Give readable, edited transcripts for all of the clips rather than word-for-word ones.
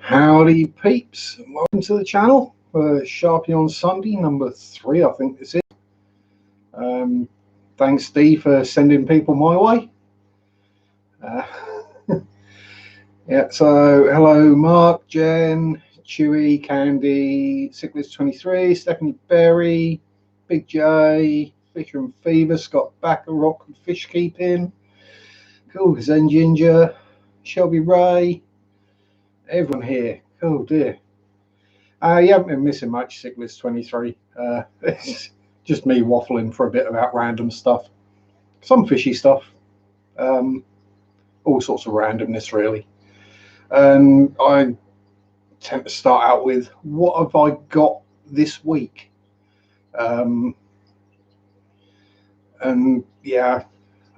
Howdy peeps, and welcome to the channel for Sharpie on Sunday number 3, I think this is. Thanks Steve for sending people my way. Yeah, so hello Mark, Jen, Chewy, Candy, Sickless23, Stephanie Berry, Big J, Fisher and Fever, Scott Backer, Rock and Fish Keeping, cool, Zen Ginger, Shelby Ray, everyone here. Oh dear. You haven't been missing much, Sickless23. It's just me waffling for a bit about random stuff. Some fishy stuff. All sorts of randomness, really. I tend to start out with, what have I got this week? And yeah,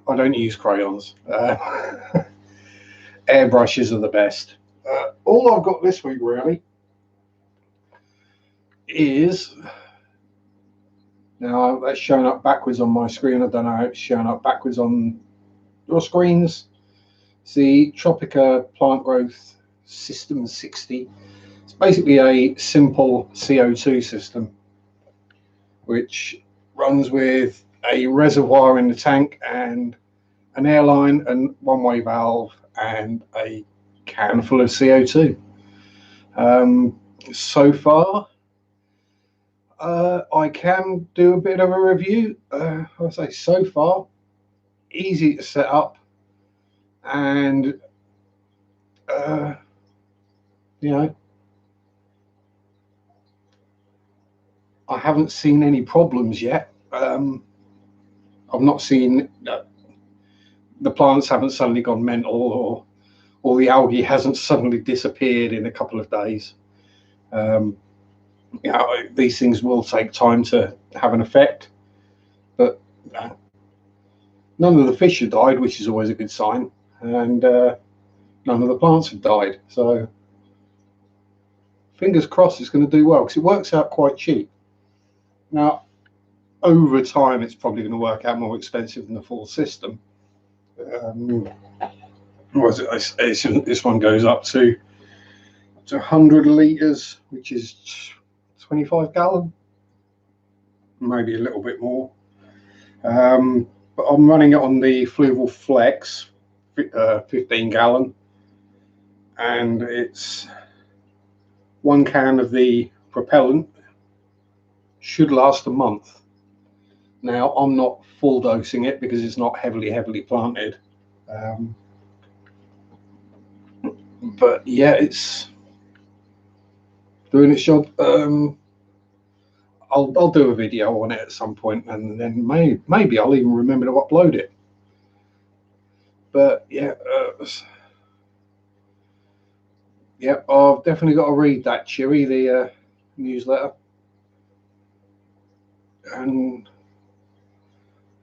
I don't use crayons. Airbrushes are the best. All I've got this week, really, is, now that's showing up backwards on my screen. I don't know how it's showing up backwards on your screens. It's the Tropica Plant Growth System 60. It's basically a simple CO2 system which runs with a reservoir in the tank and an airline and one-way valve and a can full of CO2. So far, I can do a bit of a review. I'll say so far, easy to set up, and you know, I haven't seen any problems yet. I've not seen the plants haven't suddenly gone mental, or the algae hasn't suddenly disappeared in a couple of days. You know, these things will take time to have an effect, but none of the fish have died, which is always a good sign, and none of the plants have died. So fingers crossed it's going to do well, because it works out quite cheap. Now, over time, it's probably going to work out more expensive than the full system. This one goes up to 100 litres, which is 25 gallon, maybe a little bit more. But I'm running it on the Fluval Flex 15 gallon, and it's one can of the propellant should last a month. Now, I'm not full dosing it because it's not heavily planted, but yeah, it's doing its job. I'll do a video on it at some point, and then maybe I'll even remember to upload it. But yeah, yeah, I've definitely got to read that, Chewy, the newsletter, and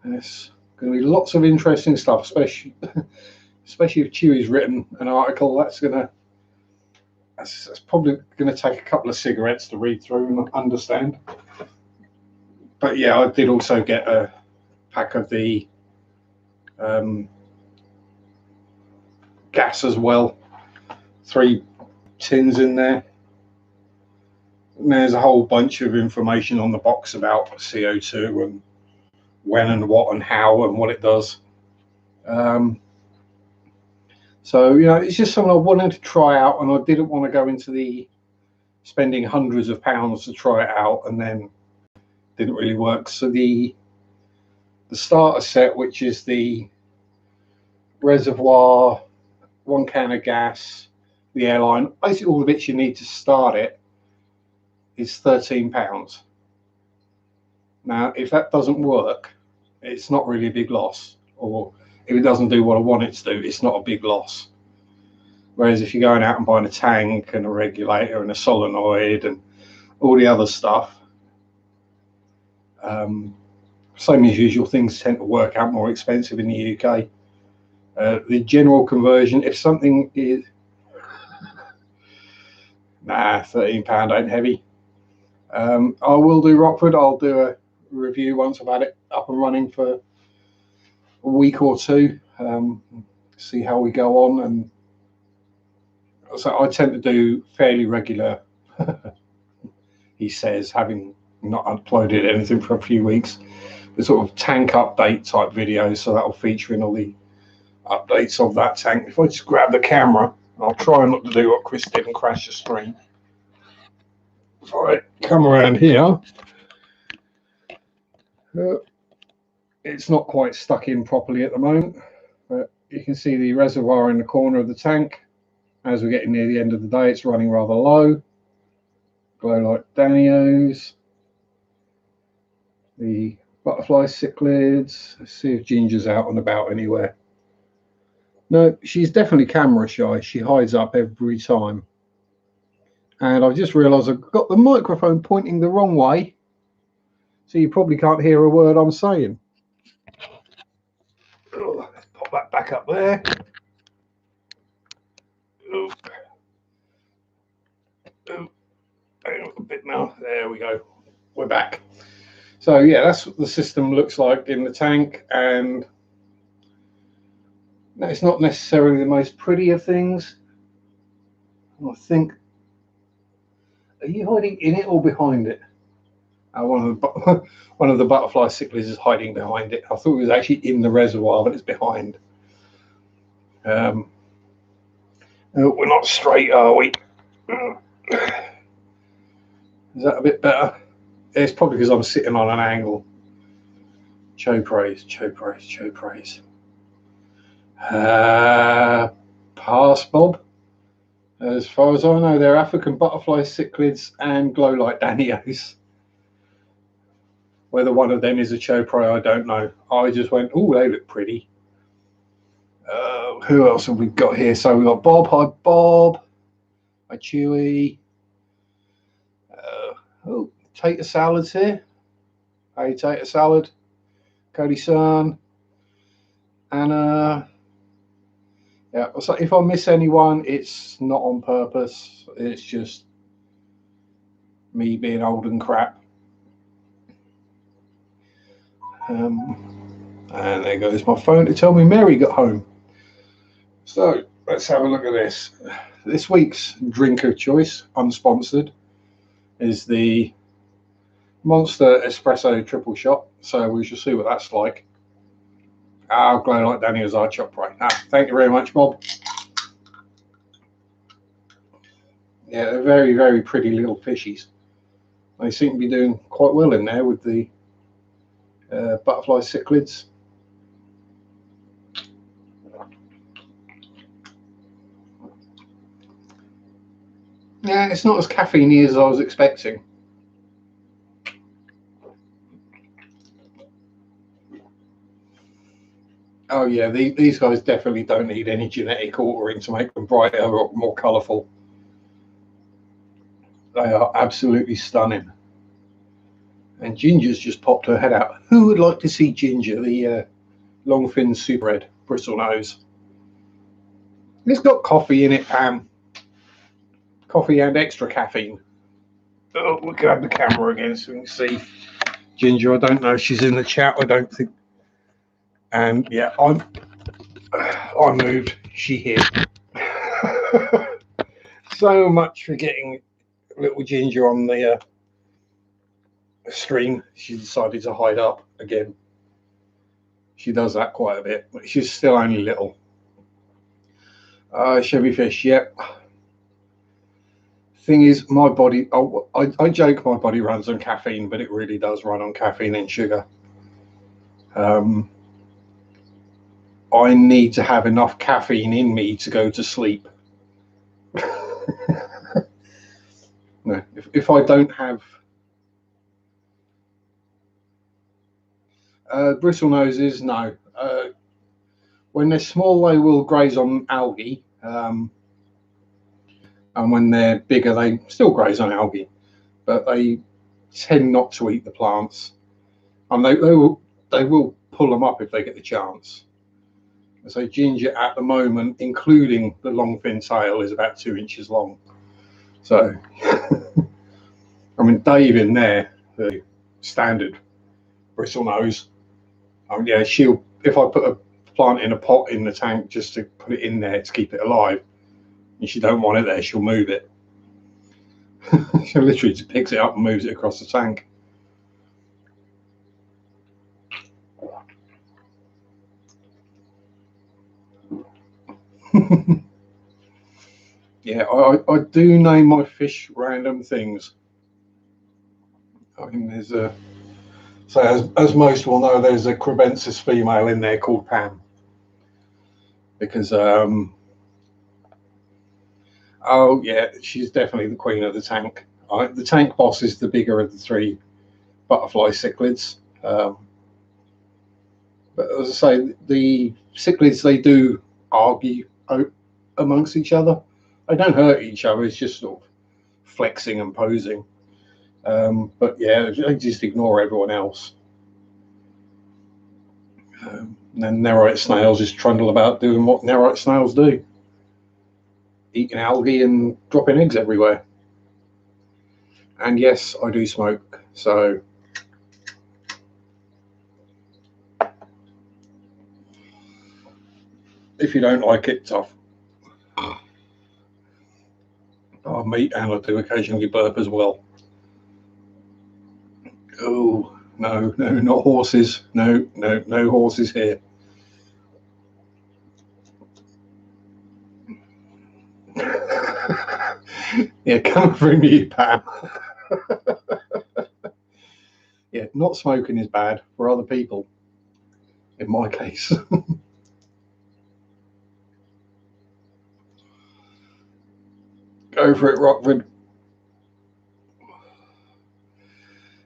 there's going to be lots of interesting stuff, especially if Chewy's written an article. That's probably going to take a couple of cigarettes to read through and understand. But yeah, I did also get a pack of the gas as well, 3 tins in there, and there's a whole bunch of information on the box about CO2 and when and what and how and what it does. So, you know, it's just something I wanted to try out, and I didn't want to go into the spending hundreds of pounds to try it out and then didn't really work. So the starter set, which is the reservoir, 1 can of gas, the airline, basically all the bits you need to start it, is £13. Now, if that doesn't work, it's not really a big loss, or if it doesn't do what I want it to do, it's not a big loss. Whereas if you're going out and buying a tank and a regulator and a solenoid and all the other stuff, same as usual, things tend to work out more expensive in the UK. The general conversion, if something is, £13 ain't heavy. I will do Rockford. I'll do a review once I've had it up and running for a week or two, see how we go on, and So I tend to do fairly regular, he says, having not uploaded anything for a few weeks, the sort of tank update type videos. So that'll feature in all the updates of that tank. If I just grab the camera, I'll try not to do what Chris did and crash the screen. If I come around here, it's not quite stuck in properly at the moment, but you can see the reservoir in the corner of the tank. As we're getting near the end of the day, it's running rather low. Glow light Danios, the butterfly cichlids. Let's see if Ginger's out and about anywhere. No, she's definitely camera shy. She hides up every time. And I've just realised I've got the microphone pointing the wrong way, so you probably can't hear a word I'm saying. Oh, let's pop that back up there. Oh. Oh. A bit now. There we go. We're back. So yeah, that's what the system looks like in the tank, and no, it's not necessarily the most pretty of things. I think, are you hiding in it or behind it? One of the butterfly cichlids is hiding behind it. I thought it was actually in the reservoir, but it's behind. Oh, we're not straight, are we? Is that a bit better? It's probably because I'm sitting on an angle. Cho praise, cho praise, cho praise. Pass, Bob. As far as I know, they're African butterfly cichlids and glow light Danios. Whether one of them is a chopray, I don't know. I just went, oh, they look pretty. Who else have we got here? So we've got Bob. Hi, Bob. Hi, Chewy. Oh, tater salad's here. Hey, tater salad. Cody-san. Anna. Yeah, so if I miss anyone, it's not on purpose. It's just me being old and crap. And there goes my phone to tell me Mary got home. So let's have a look at this. This week's drink of choice, unsponsored, is the Monster Espresso Triple Shot. So we shall see what that's like. I'll glow like Danny as our chop right now. Thank you very much, Bob. Yeah, they're very, very pretty little fishies. They seem to be doing quite well in there with the butterfly cichlids. Yeah, it's not as caffeine-y as I was expecting. Oh yeah, these guys definitely don't need any genetic altering to make them brighter or more colourful. They are absolutely stunning. And Ginger's just popped her head out. Who would like to see Ginger, the long-fin super red bristle nose? It's got coffee in it, Pam. Coffee and extra caffeine. Oh, we'll grab the camera again so we can see Ginger. I don't know if she's in the chat. I don't think. And yeah, I moved. She hid. So much for getting little Ginger on the stream. She decided to hide up again. She does that quite a bit, but she's still only little. Chevy fish, yep. Thing is, my body, I joke my body runs on caffeine, but it really does run on caffeine and sugar. I need to have enough caffeine in me to go to sleep. No, if I don't have bristle noses, no. When they're small, they will graze on algae. And when they're bigger, they still graze on algae, but they tend not to eat the plants. And they will pull them up if they get the chance. So Ginger at the moment, including the long fin tail, is about 2 inches long. So, I mean, Dave in there, the standard bristle nose. Yeah, if I put a plant in a pot in the tank just to put it in there to keep it alive, and she don't want it there, she'll move it. She literally just picks it up and moves it across the tank. Yeah, I do name my fish random things. I mean, there's a, so as most will know, there's a crebensis female in there called Pam, because oh yeah, she's definitely the queen of the tank. The tank boss is the bigger of the three butterfly cichlids. But as I say, the cichlids, they do argue amongst each other. They don't hurt each other. It's just sort of flexing and posing. But yeah, they just ignore everyone else. And then Nerite snails just trundle about doing what Nerite snails do, eating algae and dropping eggs everywhere. And yes, I do smoke, so if you don't like it, tough. Oh, me, and I do occasionally burp as well. Oh, no, not horses. No horses here. Yeah, come through me, Pam. Yeah, not smoking is bad for other people, in my case. Go for it, Rockford.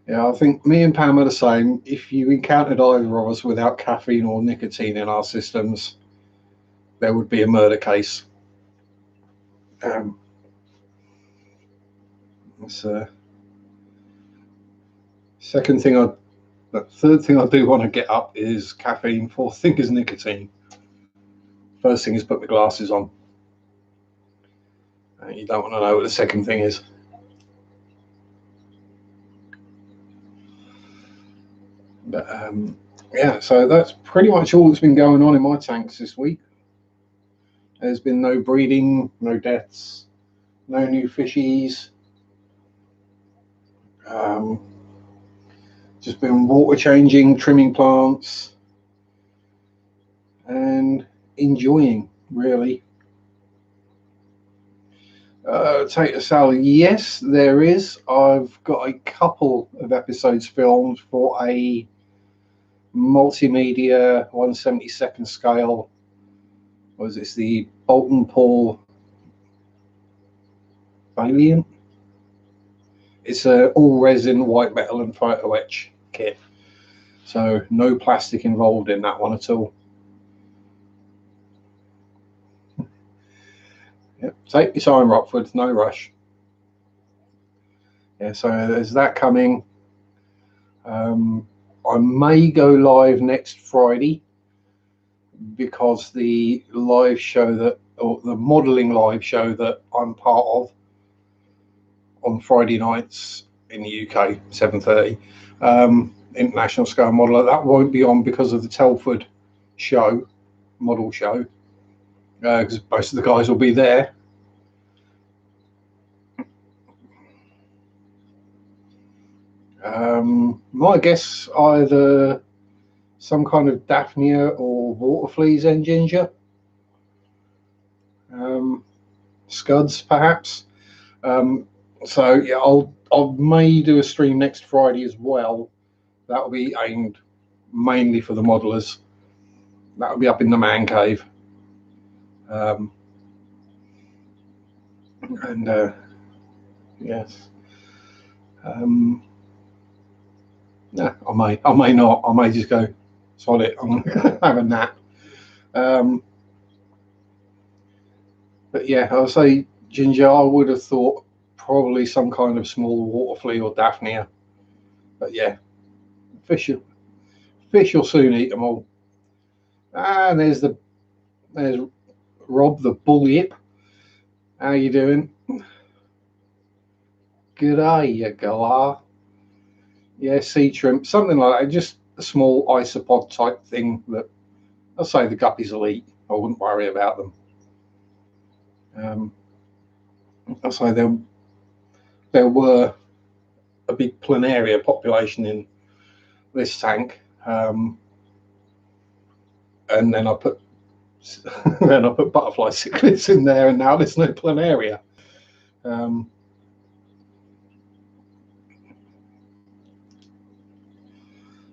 Yeah, I think me and Pam are the same. If you encountered either of us without caffeine or nicotine in our systems, there would be a murder case. Second thing the third thing I do want to get up is caffeine. Fourth thing is nicotine. First thing is put my glasses on. You don't want to know what the second thing is. But yeah, so that's pretty much all that's been going on in my tanks this week. There's been no breeding, no deaths, no new fishies. Just been water changing, trimming plants, and enjoying, really. Tater salad, yes, there is. I've got a couple of episodes filmed for a multimedia 1/72 scale. Was this the Bolton Paul Valiant? It's a all resin white metal and photo etch kit, so no plastic involved in that one at all. Yep. Take your time, Rockford, no rush. Yeah, so there's that coming. I may go live next Friday because the live show that, or the modelling live show that I'm part of on Friday nights in the UK, 7:30, international scale modeler, that won't be on because of the Telford show, model show, because most of the guys will be there. My guess, either some kind of Daphnia or water fleas and ginger. Scuds, perhaps. So yeah, I may do a stream next Friday as well. That'll be aimed mainly for the modelers. That'll be up in the man cave. And yes. Yeah, I may not. I may just go, sod it, I'm gonna have a nap. But yeah, I'll say ginger. I would have thought probably some kind of small water flea or Daphnia. But yeah, fish will soon eat them all. And there's Rob the bull yip. How you doing? Good day, you galah. Yeah, sea shrimp, something like that. Just a small isopod type thing that I'll say the guppies will eat. I wouldn't worry about them. I say there were a big planaria population in this tank, and then I put butterfly cichlids in there, and now there's no planaria.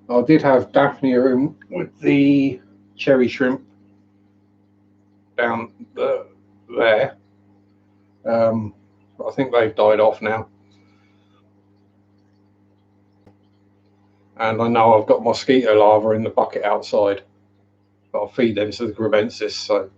I did have Daphnia in with the cherry shrimp down there. I think they've died off now. And I know I've got mosquito larvae in the bucket outside, but I'll feed them to the Grabensis. So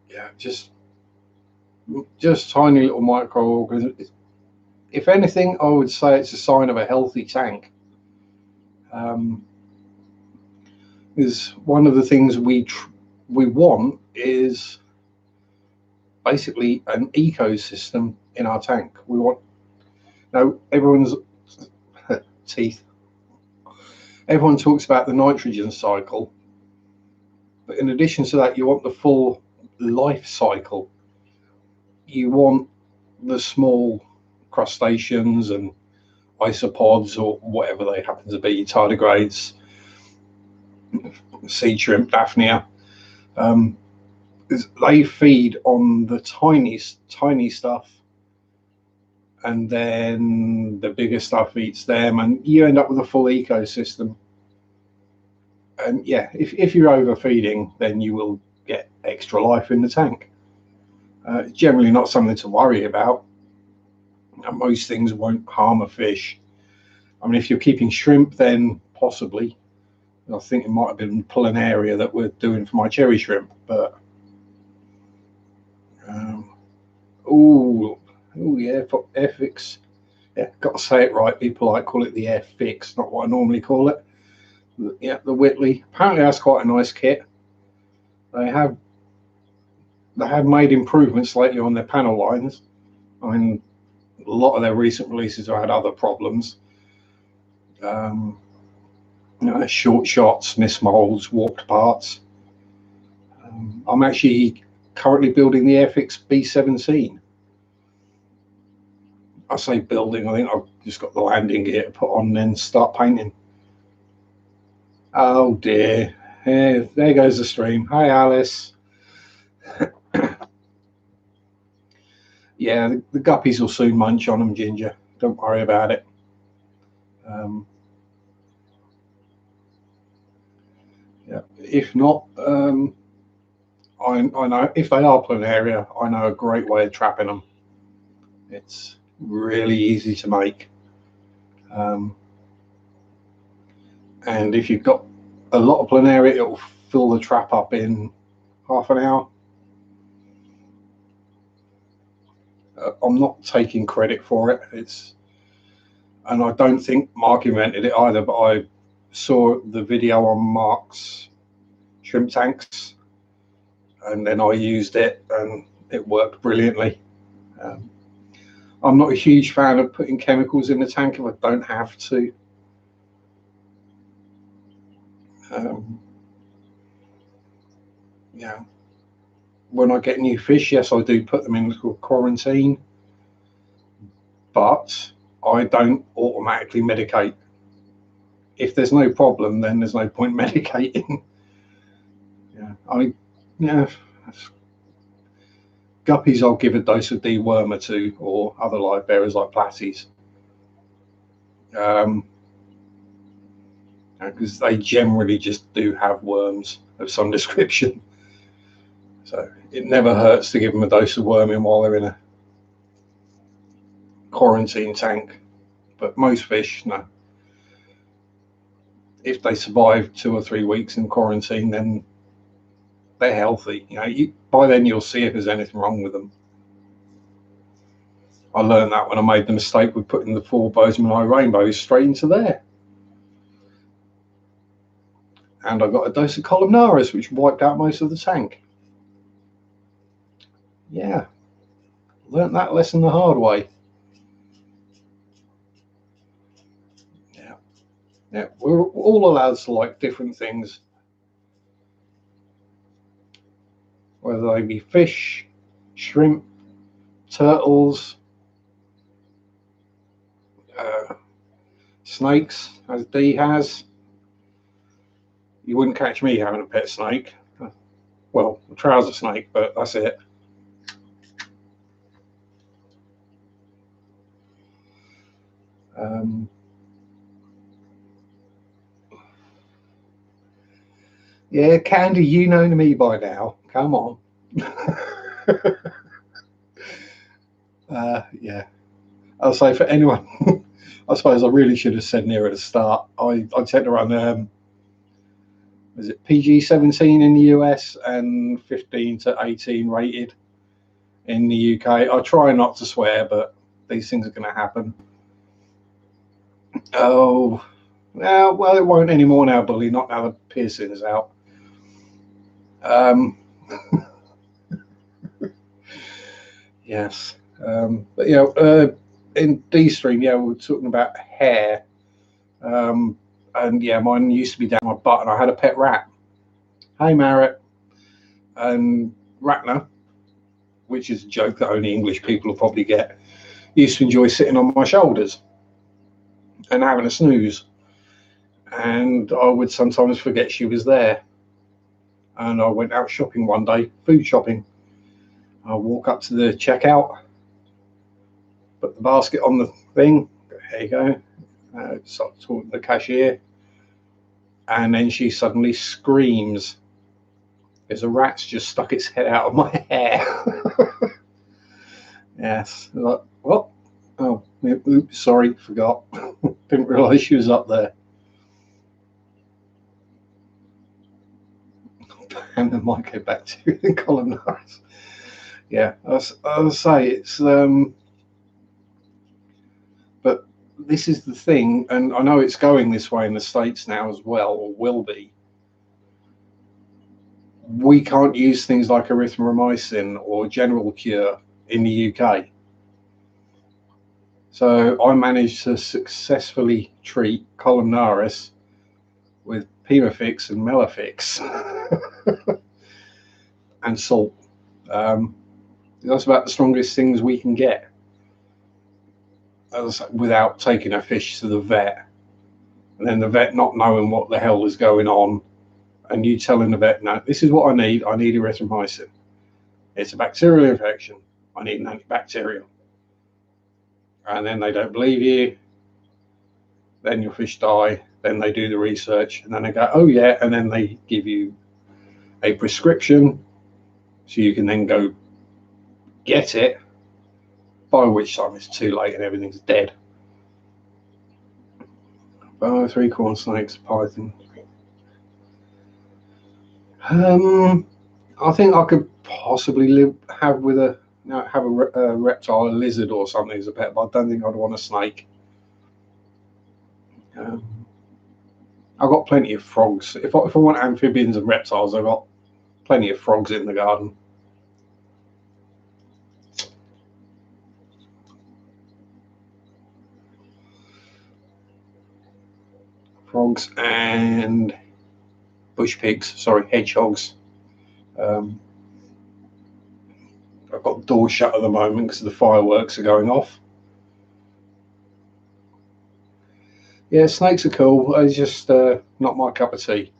yeah, just tiny little microorganisms. If anything, I would say it's a sign of a healthy tank. Is one of the things we want is basically an ecosystem in our tank. We want, now everyone's teeth. Everyone talks about the nitrogen cycle, but in addition to that, you want the full life cycle. You want the small crustaceans and isopods, or whatever they happen to be, tardigrades, sea shrimp, Daphnia. They feed on the tiny stuff, and then the bigger stuff eats them, and you end up with a full ecosystem. And yeah, if you're overfeeding, then you will get extra life in the tank. Generally not something to worry about. Most things won't harm a fish. I mean, if you're keeping shrimp, then possibly. I think it might have been planaria that we're doing for my cherry shrimp, but oh yeah, for F-fix. Yeah, got to say it right. People like call it the F-fix, not what I normally call it. Yeah, the Whitley. Apparently that's quite a nice kit. They have made improvements lately on their panel lines. I mean, a lot of their recent releases have had other problems. Short shots, missed molds, warped parts. I'm actually currently building the F-fix B17. I say building, I think I've just got the landing gear to put on and then start painting. Oh dear, there goes the stream. Hi Alice. Yeah, the guppies will soon munch on them, Ginger. Don't worry about it. Yeah, if not, I know if they are planaria, I know a great way of trapping them. It's really easy to make. And if you've got a lot of planaria, it will fill the trap up in half an hour. I'm not taking credit for it. And I don't think Mark invented it either, but I saw the video on Mark's shrimp tanks, and then I used it, and it worked brilliantly. I'm not a huge fan of putting chemicals in the tank if I don't have to. Yeah, when I get new fish, yes, I do put them in quarantine, but I don't automatically medicate. If there's no problem, then there's no point medicating. Guppies I'll give a dose of dewormer to, or other live bearers like platies, because they generally just do have worms of some description. So it never hurts to give them a dose of worming while they're in a quarantine tank. But most fish, no. If they survive 2 or 3 weeks in quarantine, then they're healthy. By then you'll see if there's anything wrong with them. I learned that when I made the mistake with putting the 4 Bozeman Eye rainbows straight into there. And I got a dose of columnaris, which wiped out most of the tank. Yeah, learned that lesson the hard way. Yeah, we're all allowed to like different things, whether they be fish, shrimp, turtles, snakes, as Dee has. You wouldn't catch me having a pet snake. Well, a trouser snake, but that's it. Yeah, Candy, you know me by now. Come on. Yeah. I'll say for anyone, I suppose I really should have said near at the start. I tend to run, is it PG-17 in the US and 15 to 18 rated in the UK. I try not to swear, but these things are going to happen. Oh, well, it won't anymore now, Bully. Not now the piercing is out. Yes. But in D stream, we were talking about hair. And mine used to be down my butt, and I had a pet rat. Hey, Marrett. And Ratner, which is a joke that only English people will probably get, used to enjoy sitting on my shoulders and having a snooze. And I would sometimes forget she was there. And I went out shopping one day, food shopping. I walk up to the checkout, put the basket on the thing. There you go. Start talking to the cashier. And then she suddenly screams because a rat's just stuck its head out of my hair. Yes. Like, what? Oh, oops, sorry, forgot. Didn't realise she was up there. And then might go back to the columnars. Yeah, I'll say it's but this is the thing, and I know it's going this way in the States now as well, or will be. We can't use things like erythromycin or general cure in the UK. So I managed to successfully treat columnaris with Pemafix and Melafix and salt. That's about the strongest things we can get without taking a fish to the vet, and then the vet not knowing what the hell is going on, and you telling the vet, no, this is what I need erythromycin. It's a bacterial infection. I need an antibacterial. And then they don't believe you. Then your fish die. Then they do the research, and then they go, oh yeah, and then they give you a prescription so you can then go get it, by which time it's too late and everything's dead. 3 corn snakes, python. I think I could possibly have a reptile, a lizard or something as a pet, but I don't think I'd want a snake. I've got plenty of frogs. If I want amphibians and reptiles, I've got plenty of frogs in the garden. Frogs and bush pigs, sorry, hedgehogs. I've got the door shut at the moment because the fireworks are going off. Yeah, snakes are cool. It's just not my cup of tea.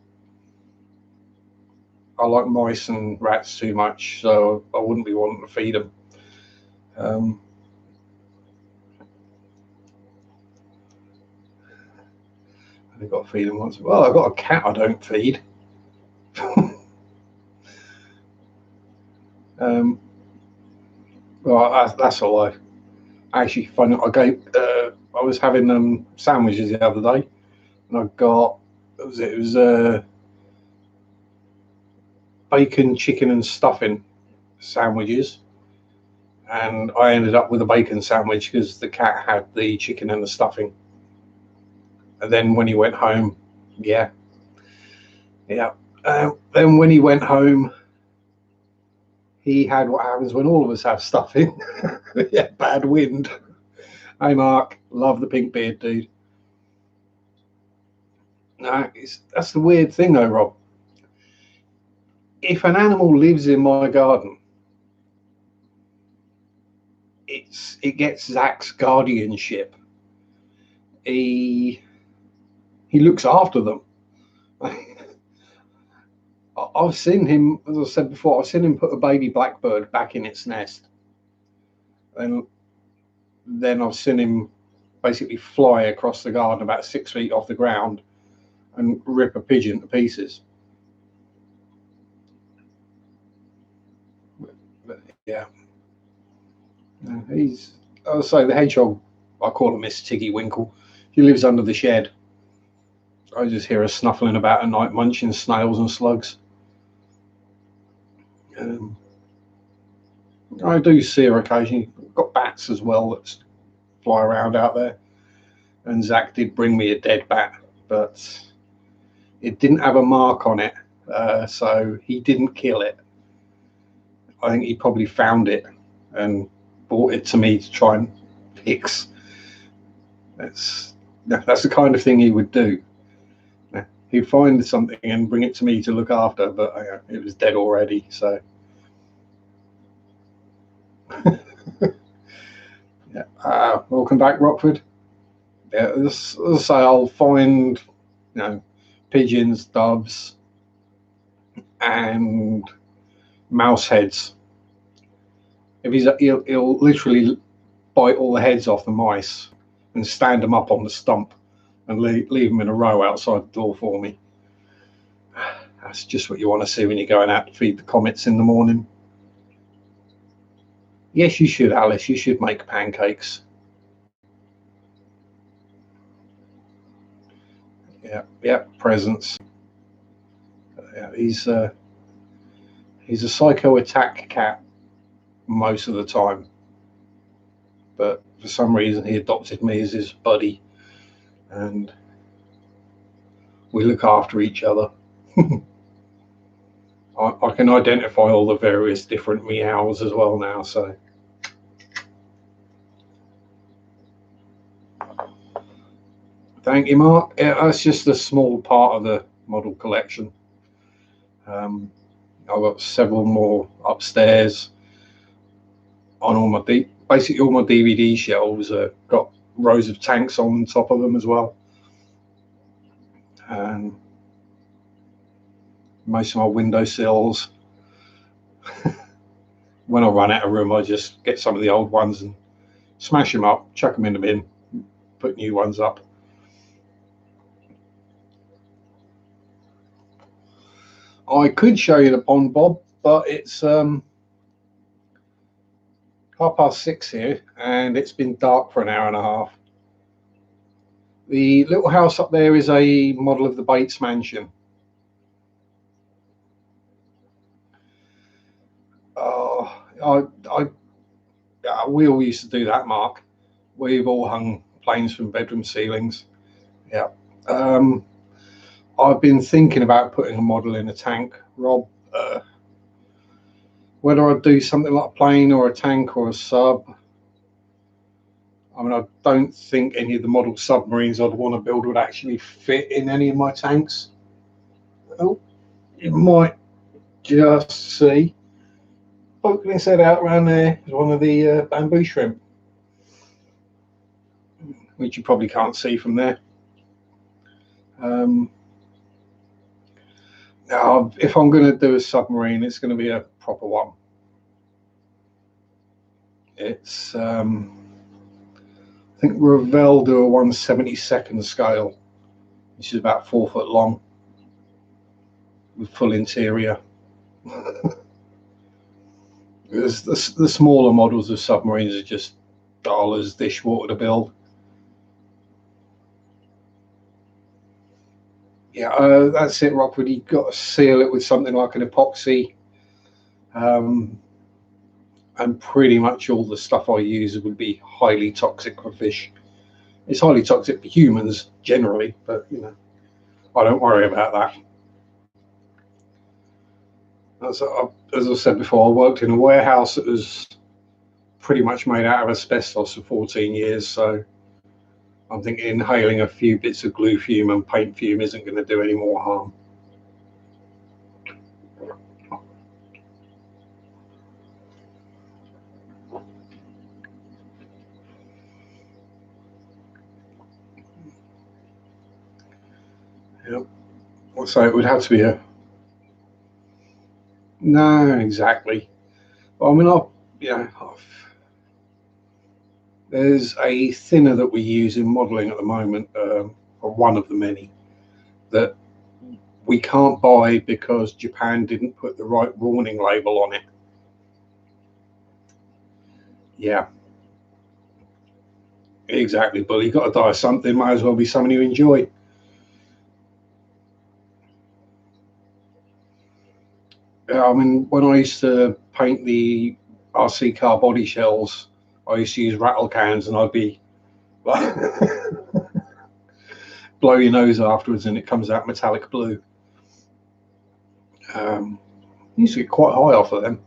I like mice and rats too much, so I wouldn't be wanting to feed them. I've got to feed them once. Well, I've got a cat I don't feed. Well, that's all I actually find. I was having sandwiches the other day, and I got it was bacon, chicken, and stuffing sandwiches, and I ended up with a bacon sandwich because the cat had the chicken and the stuffing. And then when he went home, then when he went home, he had what happens when all of us have stuffing. Yeah, bad wind. Hey, Mark, love the pink beard, dude. No, that's the weird thing though, Rob. If an animal lives in my garden, it gets Zach's guardianship. He looks after them. I've seen him, as I said before, I've seen him put a baby blackbird back in its nest, and then I've seen him basically fly across the garden about 6 feet off the ground and rip a pigeon to pieces. But yeah, he's, I'll say the hedgehog, I call him Miss Tiggy Winkle. He lives under the shed. I just hear her snuffling about at night, munching snails and slugs. I do see her occasionally. I've got bats as well that fly around out there. And Zach did bring me a dead bat, but it didn't have a mark on it, so he didn't kill it. I think he probably found it and brought it to me to try and fix. That's the kind of thing he would do. He'd find something and bring it to me to look after, but it was dead already. So, yeah. Welcome back, Rockford. Yeah, as I say, I'll find, pigeons, doves, and mouse heads. If he'll literally bite all the heads off the mice and stand them up on the stump and leave them in a row outside the door for me. That's just what you want to see when you're going out to feed the comets in the morning. Yes, you should, Alice. You should make pancakes. Yeah, presents. Yeah, he's a psycho attack cat most of the time, but for some reason he adopted me as his buddy, and we look after each other. I can identify all the various different meows as well now, so. Thank you, Mark. Yeah, that's just a small part of the model collection. I've got several more upstairs on all my basically all my DVD shelves. Got rows of tanks on top of them as well, and most of my windowsills. When I run out of room, I just get some of the old ones and smash them up, chuck them in the bin, put new ones up. I could show you the pond, Bob, but it's 6:30 here, and it's been dark for an hour and a half. The little house up there is a model of the Bates Mansion. We all used to do that, Mark. We've all hung planes from bedroom ceilings. Yeah. I've been thinking about putting a model in a tank, Rob. Whether I'd do something like a plane or a tank or a sub. I mean, I don't think any of the model submarines I'd want to build would actually fit in any of my tanks. Oh, you might just see poking his head out around there is one of the bamboo shrimp, which you probably can't see from there. Now, if I'm going to do a submarine, it's going to be a proper one. It's I think Revell do a 1/72 scale, which is about 4 foot long, with full interior. The smaller models of submarines are just dollars dishwater to build. Yeah, that's it, Rockwood. You've got to seal it with something like an epoxy. And pretty much all the stuff I use would be highly toxic for fish. It's highly toxic for humans generally, but I don't worry about that. As I said before, I worked in a warehouse that was pretty much made out of asbestos for 14 years, so I'm thinking inhaling a few bits of glue fume and paint fume isn't going to do any more harm. Yep. So it would have to be a... No, exactly. Well, I mean, there's a thinner that we use in modelling at the moment, or one of the many, that we can't buy because Japan didn't put the right warning label on it. Yeah, exactly. But you've got to die something, might as well be something you enjoy. I mean, when I used to paint the RC car body shells, I used to use rattle cans, and I'd be like, blow your nose afterwards, and it comes out metallic blue. You used to get quite high off of them.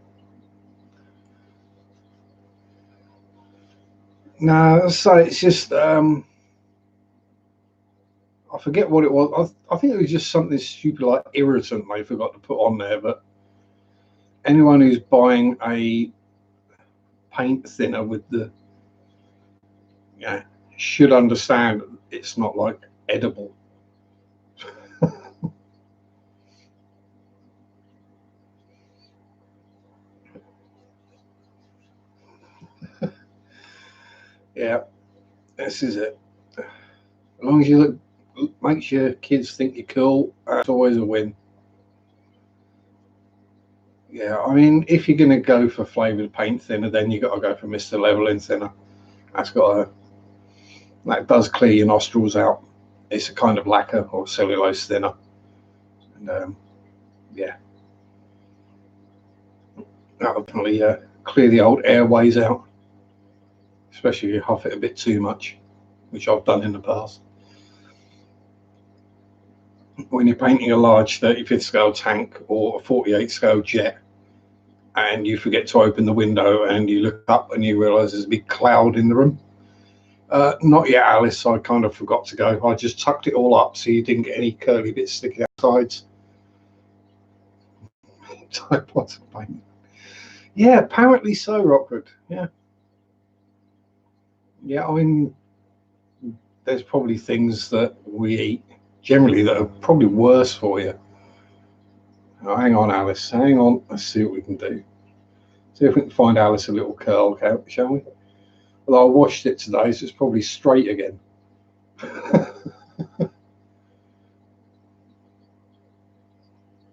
No, so it's just I forget what it was. I think it was just something stupid like irritant they forgot to put on there. But anyone who's buying a paint thinner with the should understand it's not like edible. Yeah, this is it. As long as you makes your kids think you're cool, that's always a win. Yeah, I mean, if you're going to go for flavoured paint thinner, then you've got to go for Mr. Leveling thinner. That does clear your nostrils out. It's a kind of lacquer or cellulose thinner, and yeah, that'll definitely clear the old airways out, especially if you huff it a bit too much, which I've done in the past. When you're painting a large 35th scale tank or a 48 scale jet, and you forget to open the window, and you look up and you realise there's a big cloud in the room. Not yet, Alice. I kind of forgot to go. I just tucked it all up so you didn't get any curly bits sticking out sides. Type lots of paint. Yeah, apparently so, Rockwood. Yeah. Yeah, I mean, there's probably things that we eat generally that are probably worse for you. Oh, hang on, Alice. Hang on. Let's see what we can do. See if we can find Alice a little curl cap, shall we? Well, I washed it today, so it's probably straight again.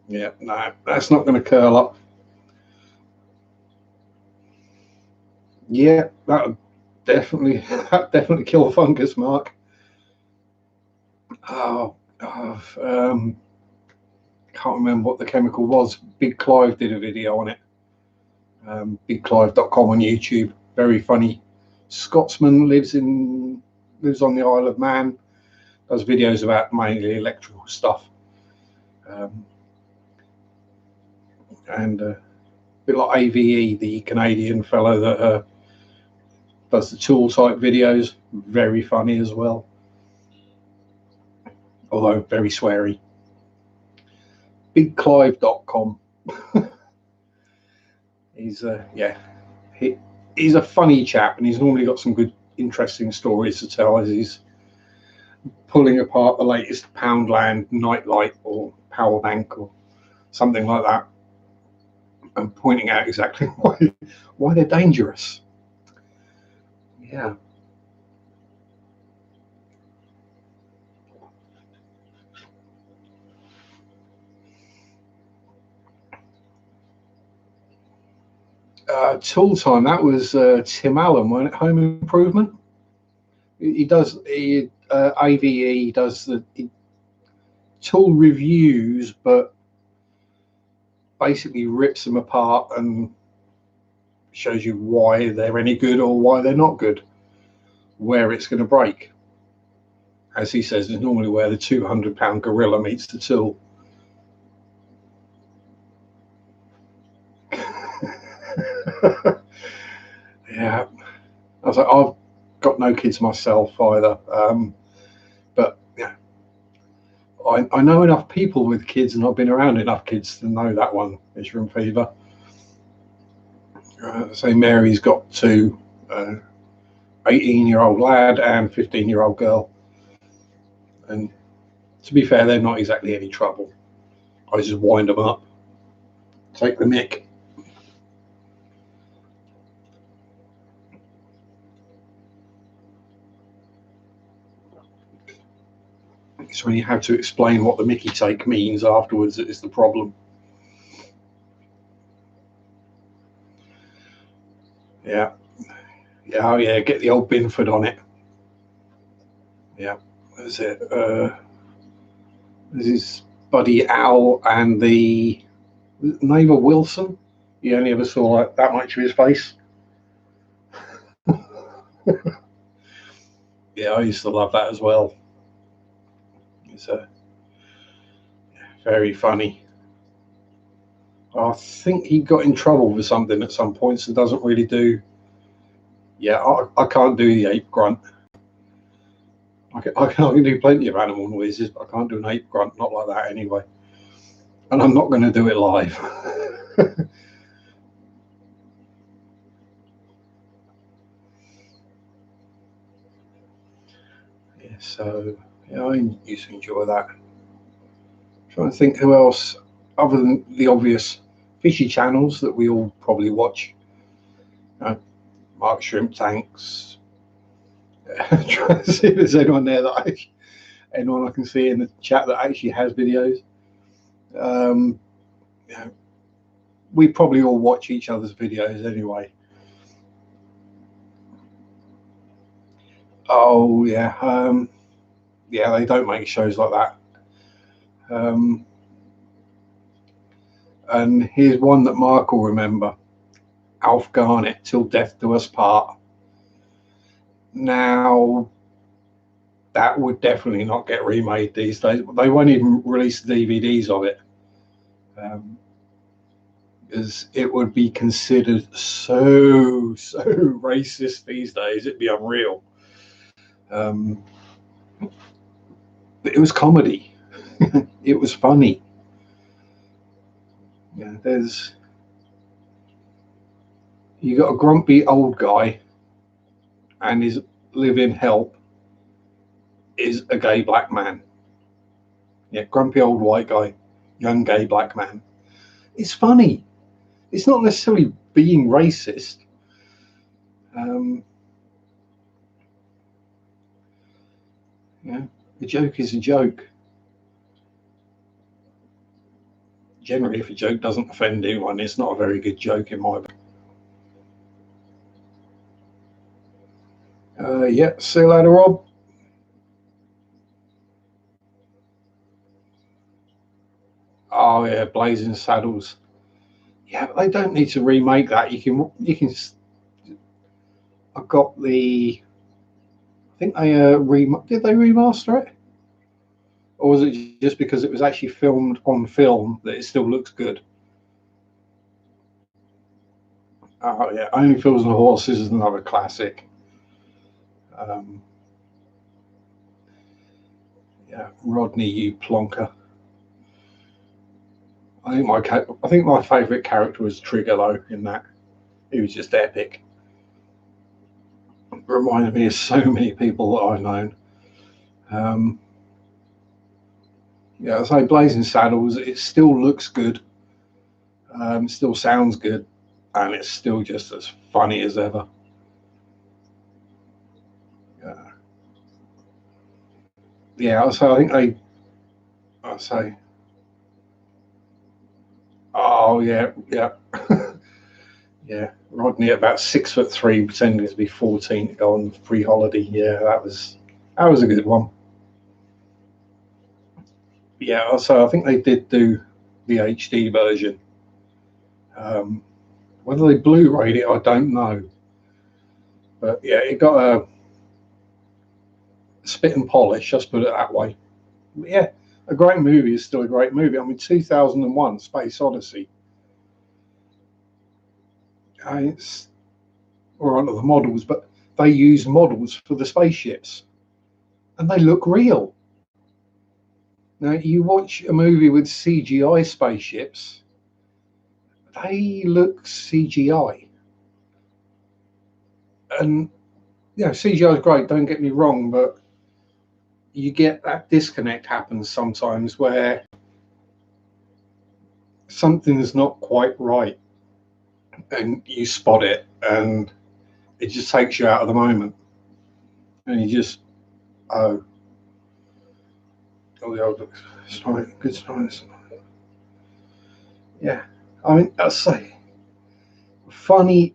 Yeah, no, that's not going to curl up. Yeah, that would definitely kill a fungus, Mark. Oh, can't remember what the chemical was. Big Clive did a video on it. BigClive.com on YouTube. Very funny. Scotsman lives on the Isle of Man. Does videos about mainly electrical stuff. And a bit like AVE, the Canadian fellow that does the tool type videos. Very funny as well, although very sweary. BigClive.com. He's he's a funny chap, and he's normally got some good, interesting stories to tell as he's pulling apart the latest Poundland nightlight or power bank or something like that, and pointing out exactly why they're dangerous. Yeah. Tool time. That was Tim Allen, wasn't it? Home Improvement. He does AVE. He does the tool reviews, but basically rips them apart and shows you why they're any good or why they're not good, where it's going to break. As he says, it's normally where the 200-pound gorilla meets the tool. Yeah, I was like, got no kids myself either. But yeah, I know enough people with kids, and I've been around enough kids to know that one is room fever. So Mary's got two, 18-year-old lad and 15-year-old girl. And to be fair, they're not exactly any trouble. I just wind them up, take the mick. It's when you have to explain what the Mickey take means afterwards that is the problem. Yeah. Yeah, oh yeah, get the old Binford on it. Yeah, that's it. This is Buddy Owl and the neighbour Wilson. You only ever saw like that much of his face. Yeah, I used to love that as well. It's very funny. I think he got in trouble for something at some points and doesn't really do. Yeah, I can't do the ape grunt. I can do plenty of animal noises, but I can't do an ape grunt, not like that anyway. And I'm not going to do it live. Yeah, so yeah, I used to enjoy that. Trying to think who else, other than the obvious fishy channels that we all probably watch. Mark Shrimp Tanks. Trying to see if there's anyone there that anyone I can see in the chat that actually has videos. Yeah, we probably all watch each other's videos anyway. Oh yeah, yeah, they don't make shows like that. And here's one that Mark will remember: Alf Garnett, Till Death Do Us Part. Now, that would definitely not get remade these days. They won't even release DVDs of it, because it would be considered so racist these days. It'd be unreal. It was comedy. It was funny. Yeah, you got a grumpy old guy, and his live-in help is a gay black man. Yeah, grumpy old white guy, young gay black man. It's funny. It's not necessarily being racist. Yeah, a joke is a joke. Generally, if a joke doesn't offend anyone, it's not a very good joke in my opinion. Yeah, see you later, Rob. Oh yeah, Blazing Saddles. Yeah, but they don't need to remake that. You can. I've got the. I think they did they remaster it, or was it just because it was actually filmed on film that it still looks good? Oh yeah, Only Fools and Horses is another classic. Yeah, Rodney, you plonker. I think my favourite character was Trigger though. In that, he was just epic. It reminded me of so many people that I've known. Yeah, so Blazing Saddles, it still looks good, still sounds good, and it's still just as funny as ever. Yeah, so I think I say, oh yeah, yeah, yeah. Rodney at about 6'3", pretending to be 14 to go on free holiday. Yeah, that was a good one. Yeah, so I think they did do the HD version. Whether they Blu-rayed it, I don't know. But yeah, it got a spit and polish, just put it that way. But yeah, a great movie is still a great movie. I mean, 2001: Space Odyssey. It's we're onto the models, but they use models for the spaceships, and they look real. Now, you watch a movie with CGI spaceships, they look CGI. And, you know, CGI is great, don't get me wrong, but you get that disconnect happens sometimes where something's not quite right and you spot it and it just takes you out of the moment. And you just, oh, the old good science. Yeah, I mean, I'll say, funny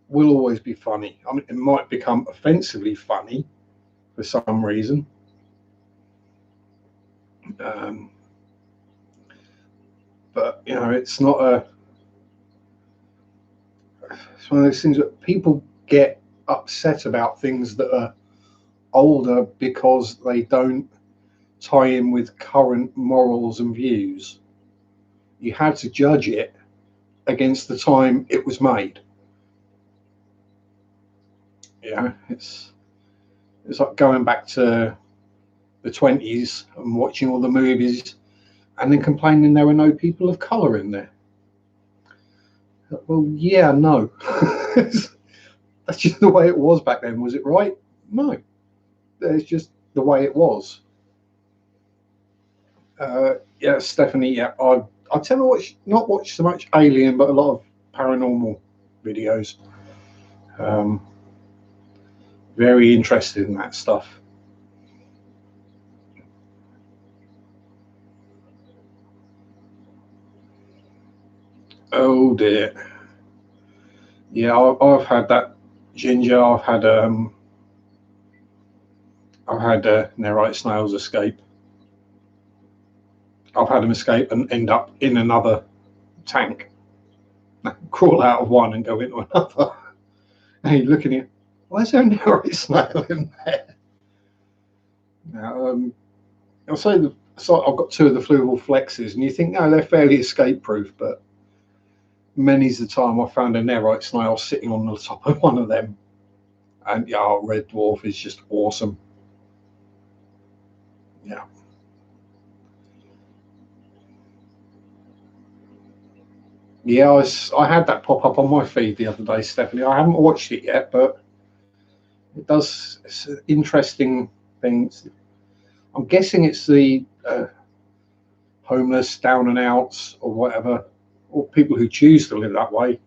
will always be funny. I mean, it might become offensively funny for some reason. But, you know, it's not it's one of those things that people get upset about things that are older because they don't tie in with current morals and views. You had to judge it against the time it was made. Yeah, it's like going back to the 20s and watching all the movies and then complaining there were no people of colour in there. Well, yeah, no. That's just the way it was back then. Was it right? No. It's just the way it was. Yeah, Stephanie, yeah, I tend to not watch so much Alien, but a lot of paranormal videos. Very interested in that stuff. Oh dear. Yeah, I've had that ginger. I've had Nerite snails escape. I've had them escape and end up in another tank, crawl out of one and go into another. And you're looking at, why is there a Nerite snail in there? Now, I'll say I've got two of the fluval flexes, and you think, no, they're fairly escape-proof, but many's the time I found a Nerite snail sitting on the top of one of them. And yeah, red dwarf is just awesome. Yeah. Yeah, I had that pop up on my feed the other day, Stephanie. I haven't watched it yet, but it does. It's an interesting thing. I'm guessing it's the homeless, down and outs, or whatever, or people who choose to live that way,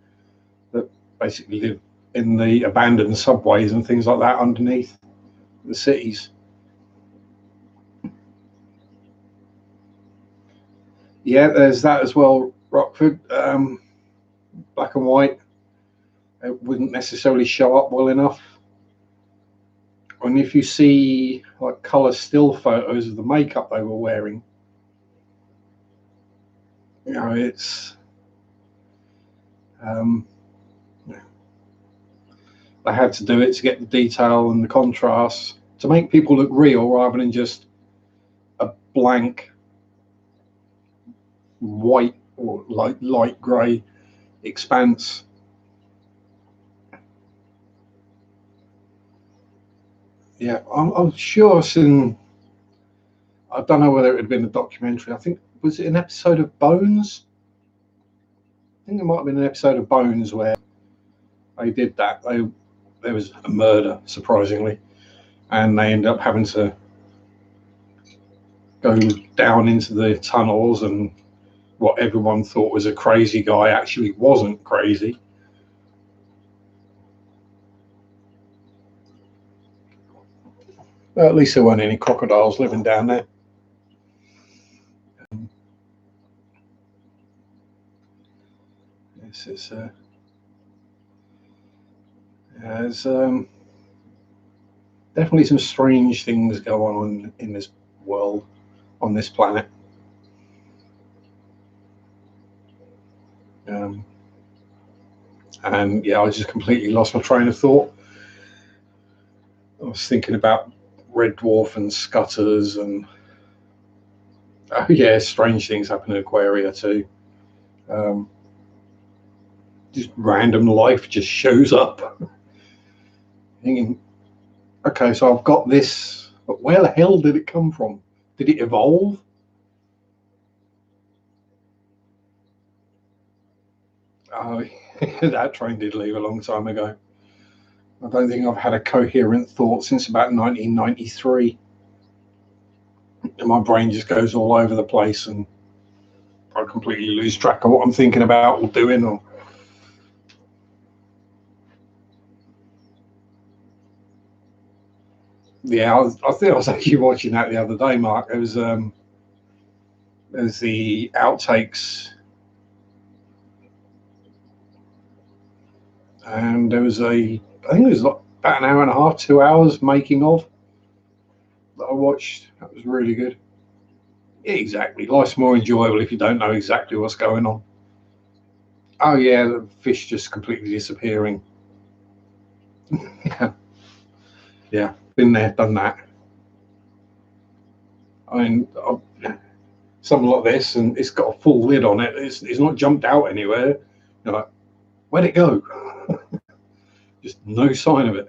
that basically live in the abandoned subways and things like that underneath the cities. Yeah, there's that as well, Rockford. Black and white. It wouldn't necessarily show up well enough. And if you see like colour still photos of the makeup they were wearing, you know, it's they had to do it to get the detail and the contrast to make people look real rather than just a blank white or light grey expanse. Yeah, I'm sure I've seen, I don't know whether it had been a documentary. I think, was it an episode of Bones? I think it might have been an episode of Bones where they did that. There was a murder, surprisingly, and they ended up having to go down into the tunnels, and what everyone thought was a crazy guy actually wasn't crazy. Well, at least there weren't any crocodiles living down there. Yes, it's there's definitely some strange things go on in this world, on this planet. And yeah, I just completely lost my train of thought. I was thinking about red dwarf and scutters, and oh yeah, strange things happen in Aquaria too. Just random life just shows up. thinking, okay, so I've got this, but where the hell did it come from? Did it evolve? Oh, that train did leave a long time ago. I don't think I've had a coherent thought since about 1993. And my brain just goes all over the place and I completely lose track of what I'm thinking about or doing. Or yeah, I think I was actually watching that the other day, Mark. It was the outtakes, and there was I think it was like about an hour and a half, 2 hours making of that I watched. That was really good. Yeah, exactly. Life's more enjoyable if you don't know exactly what's going on. Oh yeah, the fish just completely disappearing. Yeah, yeah, been there, done that. I mean, something like this, and it's got a full lid on it. It's not jumped out anywhere. You're like, where'd it go? Just no sign of it.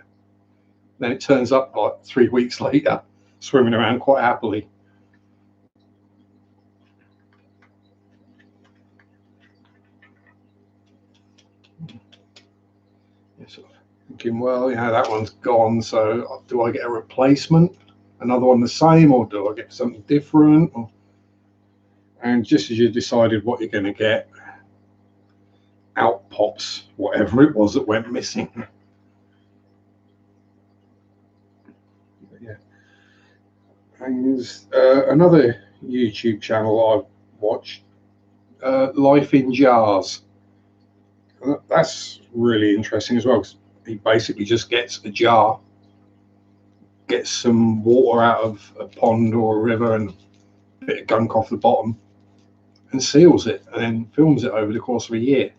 Then it turns up like 3 weeks later, swimming around quite happily. You're sort of thinking, well, that one's gone. So do I get a replacement? Another one the same, or do I get something different? And just as you decided what you're going to get, out pops whatever it was that went missing. Yeah. And there's another YouTube channel I've watched, Life in Jars. That's really interesting as well, because he basically just gets a jar, gets some water out of a pond or a river and a bit of gunk off the bottom and seals it and then films it over the course of a year.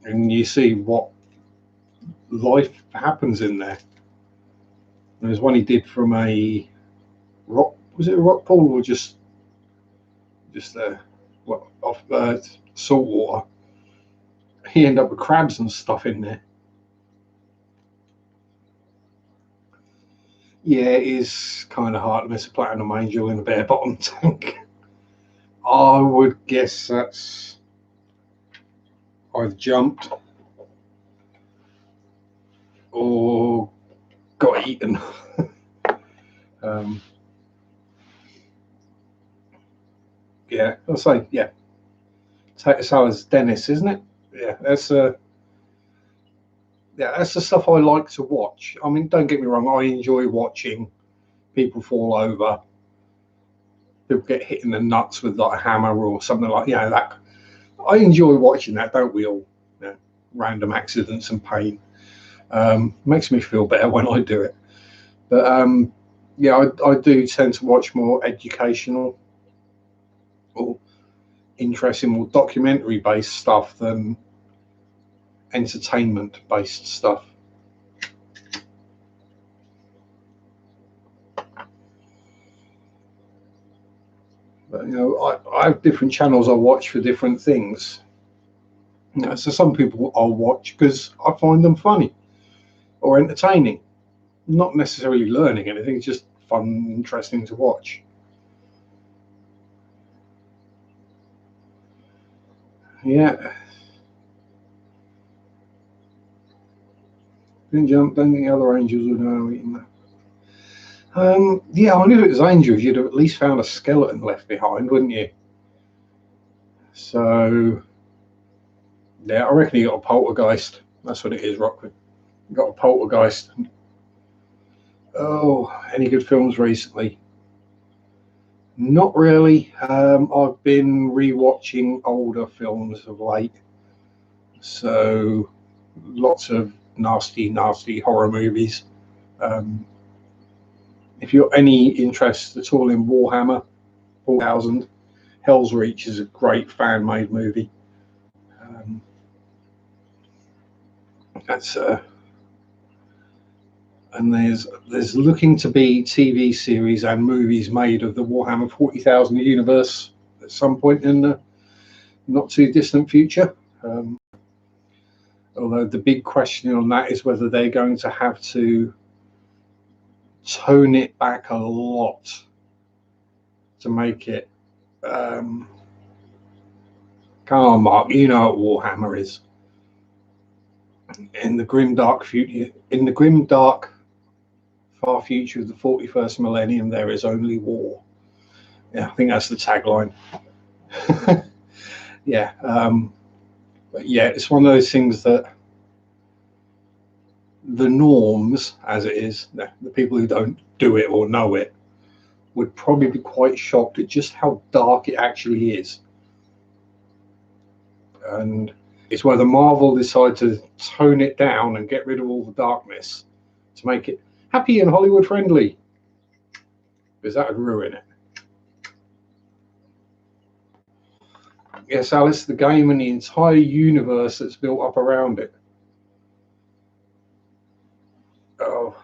And you see what life happens in there. There's one he did from a rock, was it a rock pool or just off salt water? He ended up with crabs and stuff in there. Yeah, it is kind of hard to miss a platinum angel in a bare bottom tank. I would guess that's either jumped or got eaten. Yeah, I'll say, yeah. Potato salad's Dennis, isn't it? Yeah, that's that's the stuff I like to watch. I mean, don't get me wrong, I enjoy watching people fall over, people get hit in the nuts with like a hammer or something like that. I enjoy watching that, don't we all? Random accidents and pain. Makes me feel better when I do it. But I do tend to watch more educational or interesting, more documentary based stuff than entertainment based stuff. But I have different channels I watch for different things. So some people I'll watch because I find them funny or entertaining, not necessarily learning anything. It's just fun, interesting to watch. Yeah. Didn't jump. Don't think the other angels would know eating that. Yeah, I knew it was angels. You'd have at least found a skeleton left behind, wouldn't you? So, yeah, I reckon you got a poltergeist. That's what it is, Rockford. You got a poltergeist. Oh, any good films recently? Not really. I've been rewatching older films of late. So, lots of nasty, nasty horror movies. If you're any interest at all in Warhammer 4000, Hell's Reach is a great fan-made movie. That's and there's looking to be TV series and movies made of the Warhammer 40,000 universe at some point in the not too distant future. Although the big question on that is whether they're going to have to tone it back a lot to make it. Come on, Mark, you know what Warhammer is. In the grim dark future, in the grim dark far future of the 41st millennium, there is only war. Yeah, I think that's the tagline. Yeah, but yeah, it's one of those things that the norms, as it is, the people who don't do it or know it, would probably be quite shocked at just how dark it actually is. And it's whether Marvel decide to tone it down and get rid of all the darkness to make it happy and Hollywood friendly, because that would ruin it. Yes, Alice, the game and the entire universe that's built up around it. Oh,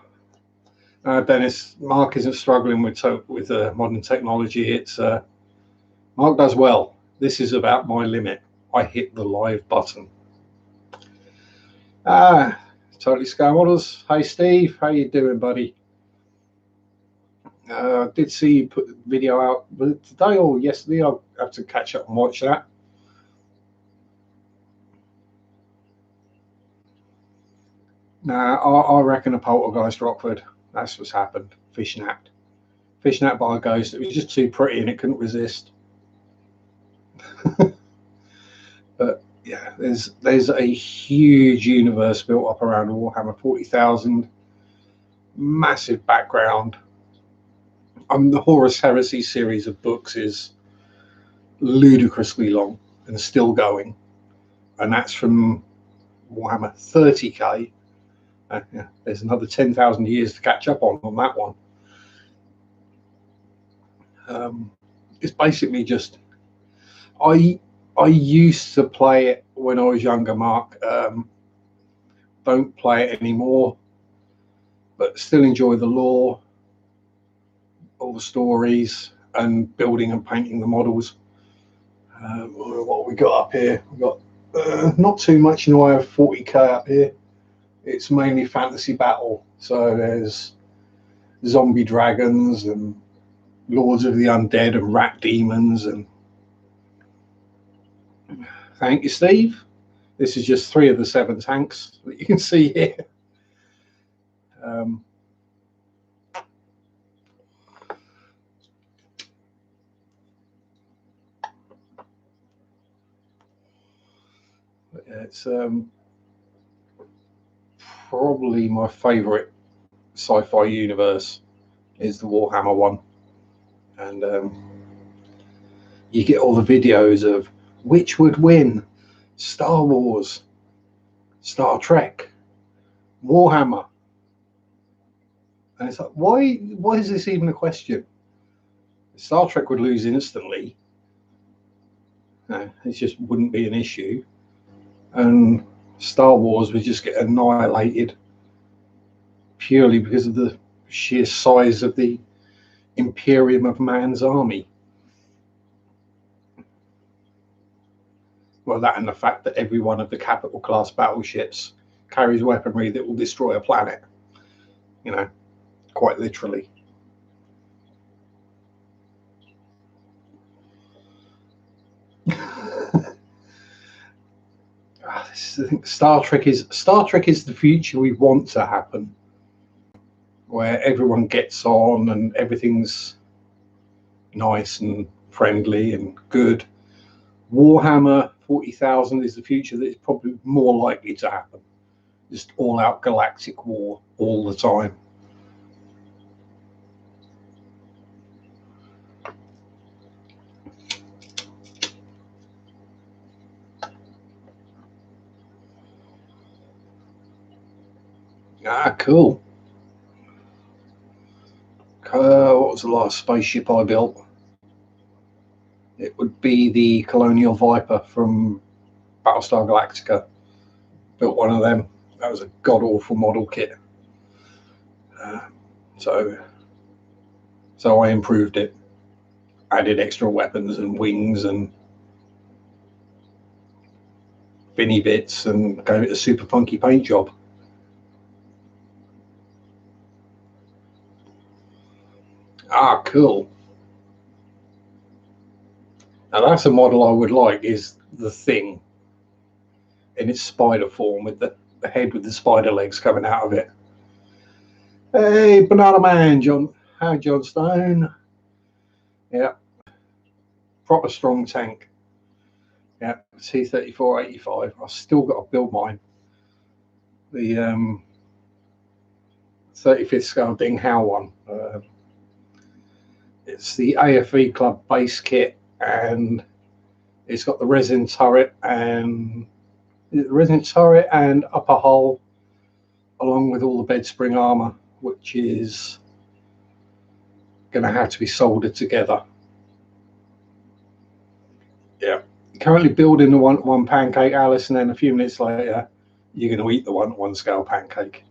Dennis, Mark isn't struggling with modern technology. It's Mark does well. This is about my limit. I hit the live button. Totally Scale Models. Hey, Steve, how you doing, buddy? I did see you put the video out today or yesterday. I'll have to catch up and watch that. Nah, I reckon a poltergeist Rockford. That's what's happened. Fishnapped by a ghost. It was just too pretty and it couldn't resist. But yeah, there's a huge universe built up around Warhammer 40,000. Massive background. The Horus Heresy series of books is ludicrously long and still going, and that's from Warhammer 30k. Yeah, there's another 10,000 years to catch up on that one. It's basically just I used to play it when I was younger, Mark. Don't play it anymore, but still enjoy the lore, all the stories, and building and painting the models. What we got up here? We got not too much in the way of 40k up here. It's mainly fantasy battle. So there's zombie dragons and lords of the undead and rat demons. And thank you, Steve. This is just 3 of the 7 tanks that you can see here. It's probably my favorite sci-fi universe is the Warhammer one, and you get all the videos of which would win: Star Wars, Star Trek, Warhammer, and it's like, why is this even a question? Star Trek would lose instantly. No, it just wouldn't be an issue, and Star Wars would just get annihilated purely because of the sheer size of the Imperium of man's army. Well, that and the fact that every one of the capital class battleships carries weaponry that will destroy a planet, quite literally. Star Trek is the future we want to happen, where everyone gets on and everything's nice and friendly and good. Warhammer 40,000 is the future that is probably more likely to happen. Just all-out galactic war all the time. Cool. What was the last spaceship I built? It would be the Colonial Viper from Battlestar Galactica. Built one of them. That was a god-awful model kit. So I improved it. Added extra weapons and wings and Vinny bits and gave it a super funky paint job. Ah, cool. Now that's a model I would like, is the Thing in its spider form with the head with the spider legs coming out of it. Hey, Banana Man, John. Hi, John Stone. Yeah, proper strong tank. Yeah, T-34-85. I've still got to build mine. The 35th scale Ding Hao one. It's the AFV Club base kit, and it's got the resin turret and upper hull, along with all the bed spring armor, which is going to have to be soldered together. Yeah, currently building the one pancake, Alice, and then a few minutes later you're going to eat the one scale pancake.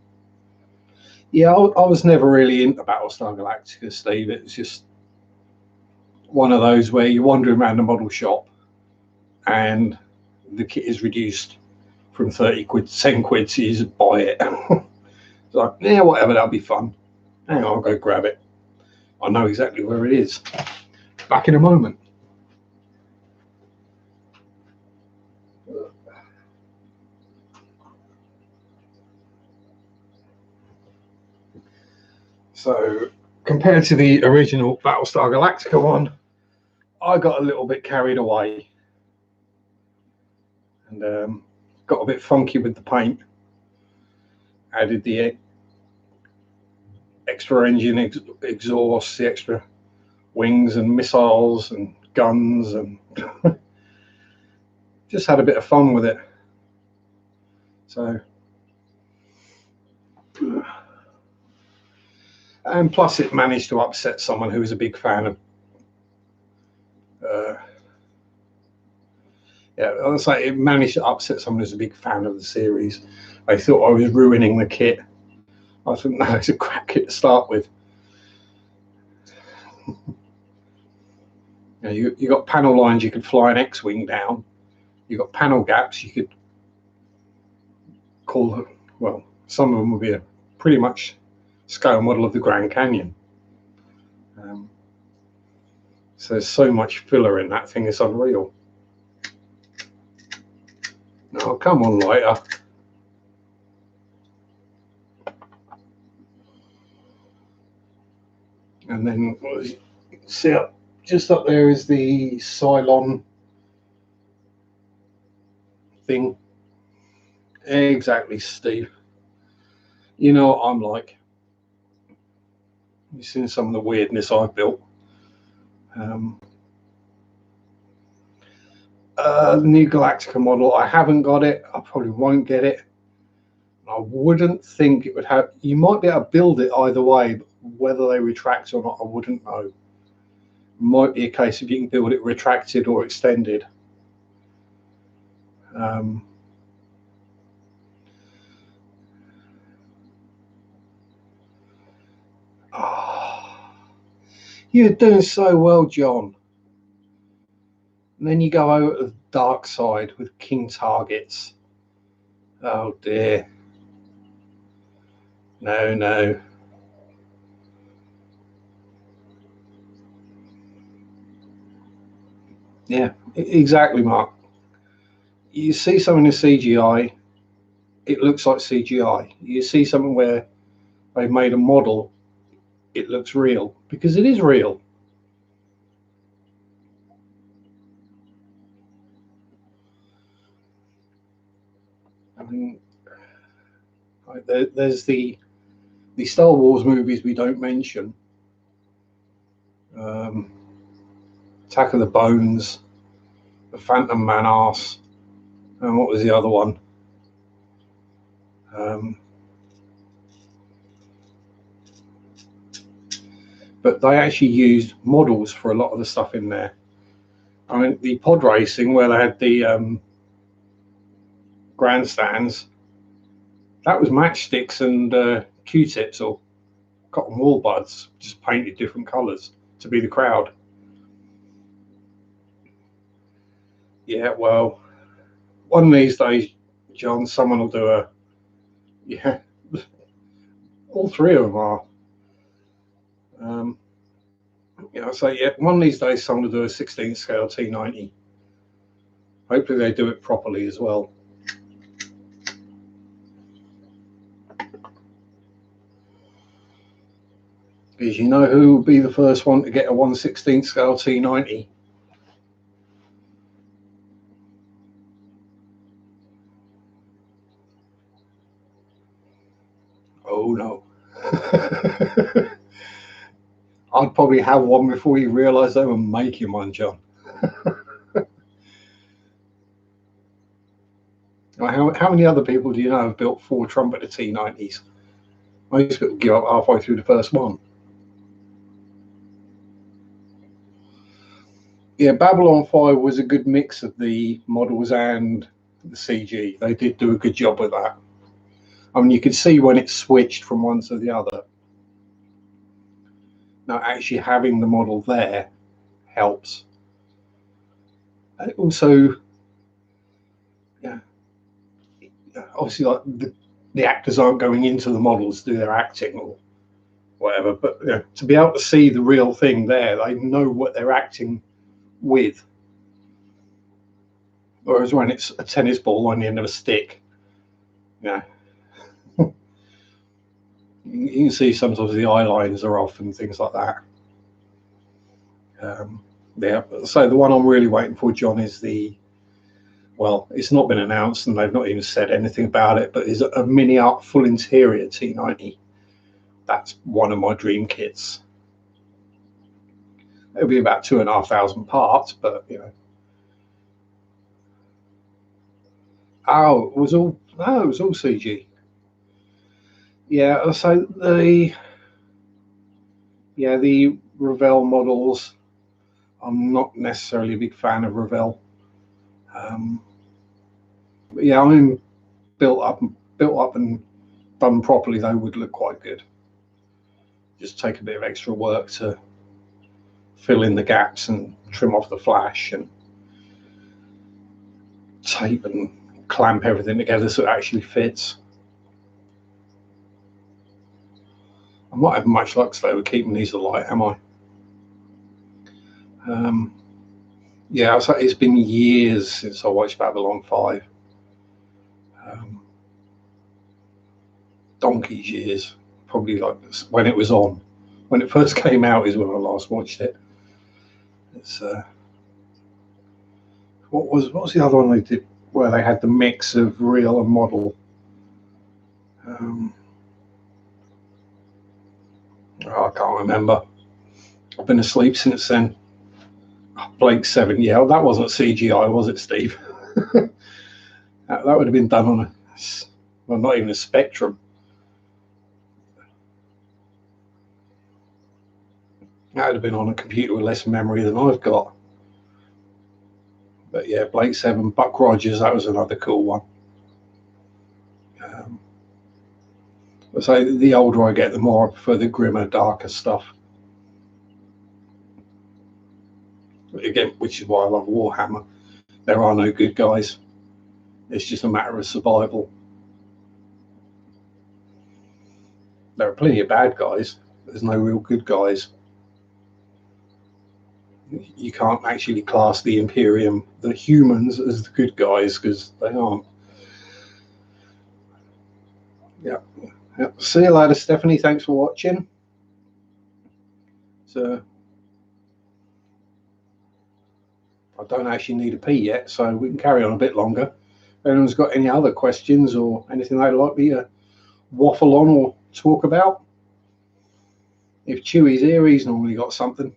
Yeah, I was never really into Battlestar Galactica, Steve. It was just one of those where you're wandering around the model shop and the kit is reduced from 30 quid to 10 quid, so you just buy it. It's like, yeah, whatever, that'll be fun. Hang on, I'll go grab it. I know exactly where it is. Back in a moment. So, compared to the original Battlestar Galactica one, I got a little bit carried away and got a bit funky with the paint. Added the extra engine exhaust, the extra wings and missiles and guns, and just had a bit of fun with it. So, and plus it managed to upset someone who was a big fan of yeah, I was like, it managed to upset someone who's a big fan of the series. They thought I was ruining the kit. I thought, no, it's a crap kit to start with. You got panel lines, you could fly an X-wing down. You got panel gaps, you could call, well, some of them would be a pretty much scale model of the Grand Canyon. So there's so much filler in that thing, it's unreal. Oh, come on, lighter. And then, see, just up there is the Cylon thing. Exactly, Steve. You know what I'm like. You've seen some of the weirdness I've built. The new Galactica model, I haven't got it. I probably won't get it. I wouldn't think it would have. You might be able to build it either way, but whether they retract or not, I wouldn't know. It might be a case of you can build it retracted or extended. You're doing so well, John. And then you go over to the dark side with King Targets. Oh dear. No, no. Yeah, exactly, Mark. You see something in CGI, it looks like CGI. You see something where they've made a model, it looks real, because it is real. I mean, there's the Star Wars movies we don't mention. Attack of the Bones, the Phantom Menace, and what was the other one? But they actually used models for a lot of the stuff in there. I mean, the pod racing where they had the grandstands, that was matchsticks and Q-tips or cotton wool buds, just painted different colours to be the crowd. Yeah, well, one of these days, John, someone will do a, yeah, all three of them are. So yeah, one of these days someone will do a 16 scale T90. Hopefully they do it properly as well. Because you know who will be the first one to get a 1/16 scale T90? Oh no. I'd probably have one before you realise they were making one, John. How many other people do you know have built 4 trumpeter T90s? Most people give up halfway through the first one. Yeah, Babylon 5 was a good mix of the models and the CG. They did do a good job with that. I mean, you could see when it switched from one to the other. Now, actually having the model there helps. And also, yeah, obviously, like the actors aren't going into the models to do their acting or whatever, but to be able to see the real thing there, they know what they're acting with. Whereas when it's a tennis ball on the end of a stick, yeah, you can see sometimes the eye lines are off and things like that. Yeah, so the one I'm really waiting for, John, is well, it's not been announced and they've not even said anything about it, but is a mini art full interior T90. That's one of my dream kits. It'll be about 2,500 parts, but oh, it was all CG. Yeah, so the Revell models, I'm not necessarily a big fan of Revell. But yeah, I mean, built up and done properly, they would look quite good. Just take a bit of extra work to fill in the gaps and trim off the flash and tape and clamp everything together so it actually fits. I'm not having much luck today with keeping these alight, am I? Yeah, so it's been years since I watched Babylon 5. Donkey's years, probably like when it was on. When it first came out is when I last watched it. It's what was the other one they did where they had the mix of real and model? I can't remember. I've been asleep since then. Blake 7, yeah, that wasn't CGI, was it, Steve? that would have been done on not even a Spectrum. That would have been on a computer with less memory than I've got. But yeah, Blake 7, Buck Rogers, that was another cool one. So the older I get, the more I prefer the grimmer, darker stuff. Again, which is why I love Warhammer. There are no good guys. It's just a matter of survival. There are plenty of bad guys. There's no real good guys. You can't actually class the Imperium, the humans, as the good guys because they aren't. Yeah. See you later, Stephanie. Thanks for watching. So I don't actually need a pee yet, so we can carry on a bit longer. If anyone's got any other questions or anything they'd like me to waffle on or talk about, if Chewy's here, he's normally got something.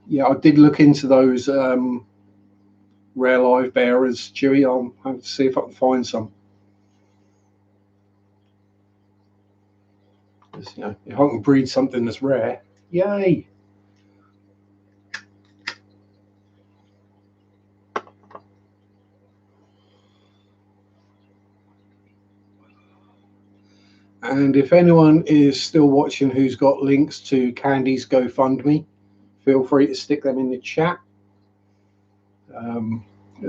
Yeah, I did look into those rare live bearers, Chewy. I'll have to see if I can find some. If I can breed something that's rare, yay! And if anyone is still watching who's got links to Candy's GoFundMe, feel free to stick them in the chat.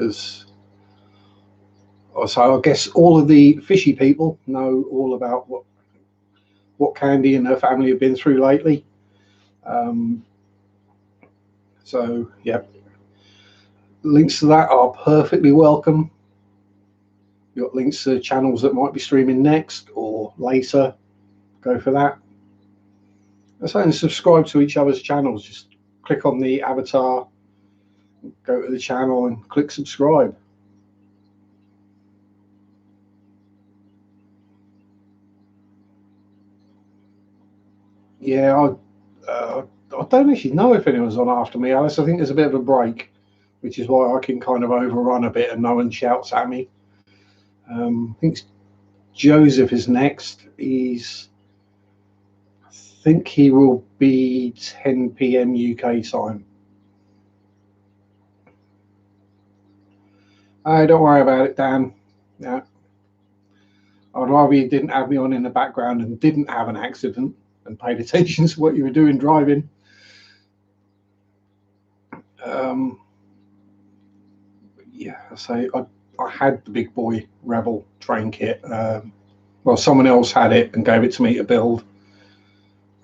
As so I guess all of the fishy people know all about what Candy and her family have been through lately. So yeah, links to that are perfectly welcome. You've got links to channels that might be streaming next or later. Go for that. And subscribe to each other's channels. Just click on the avatar, go to the channel and click subscribe. Yeah, I don't actually know if anyone's on after me, Alice. I think there's a bit of a break, which is why I can kind of overrun a bit and no one shouts at me. I think Joseph is next. I think he will be 10 p.m. UK time. Don't worry about it, Dan. Yeah. I'd rather you didn't have me on in the background and didn't have an accident and paid attention to what you were doing driving. Yeah, so I had the big boy Rebel train kit. Well, someone else had it and gave it to me to build.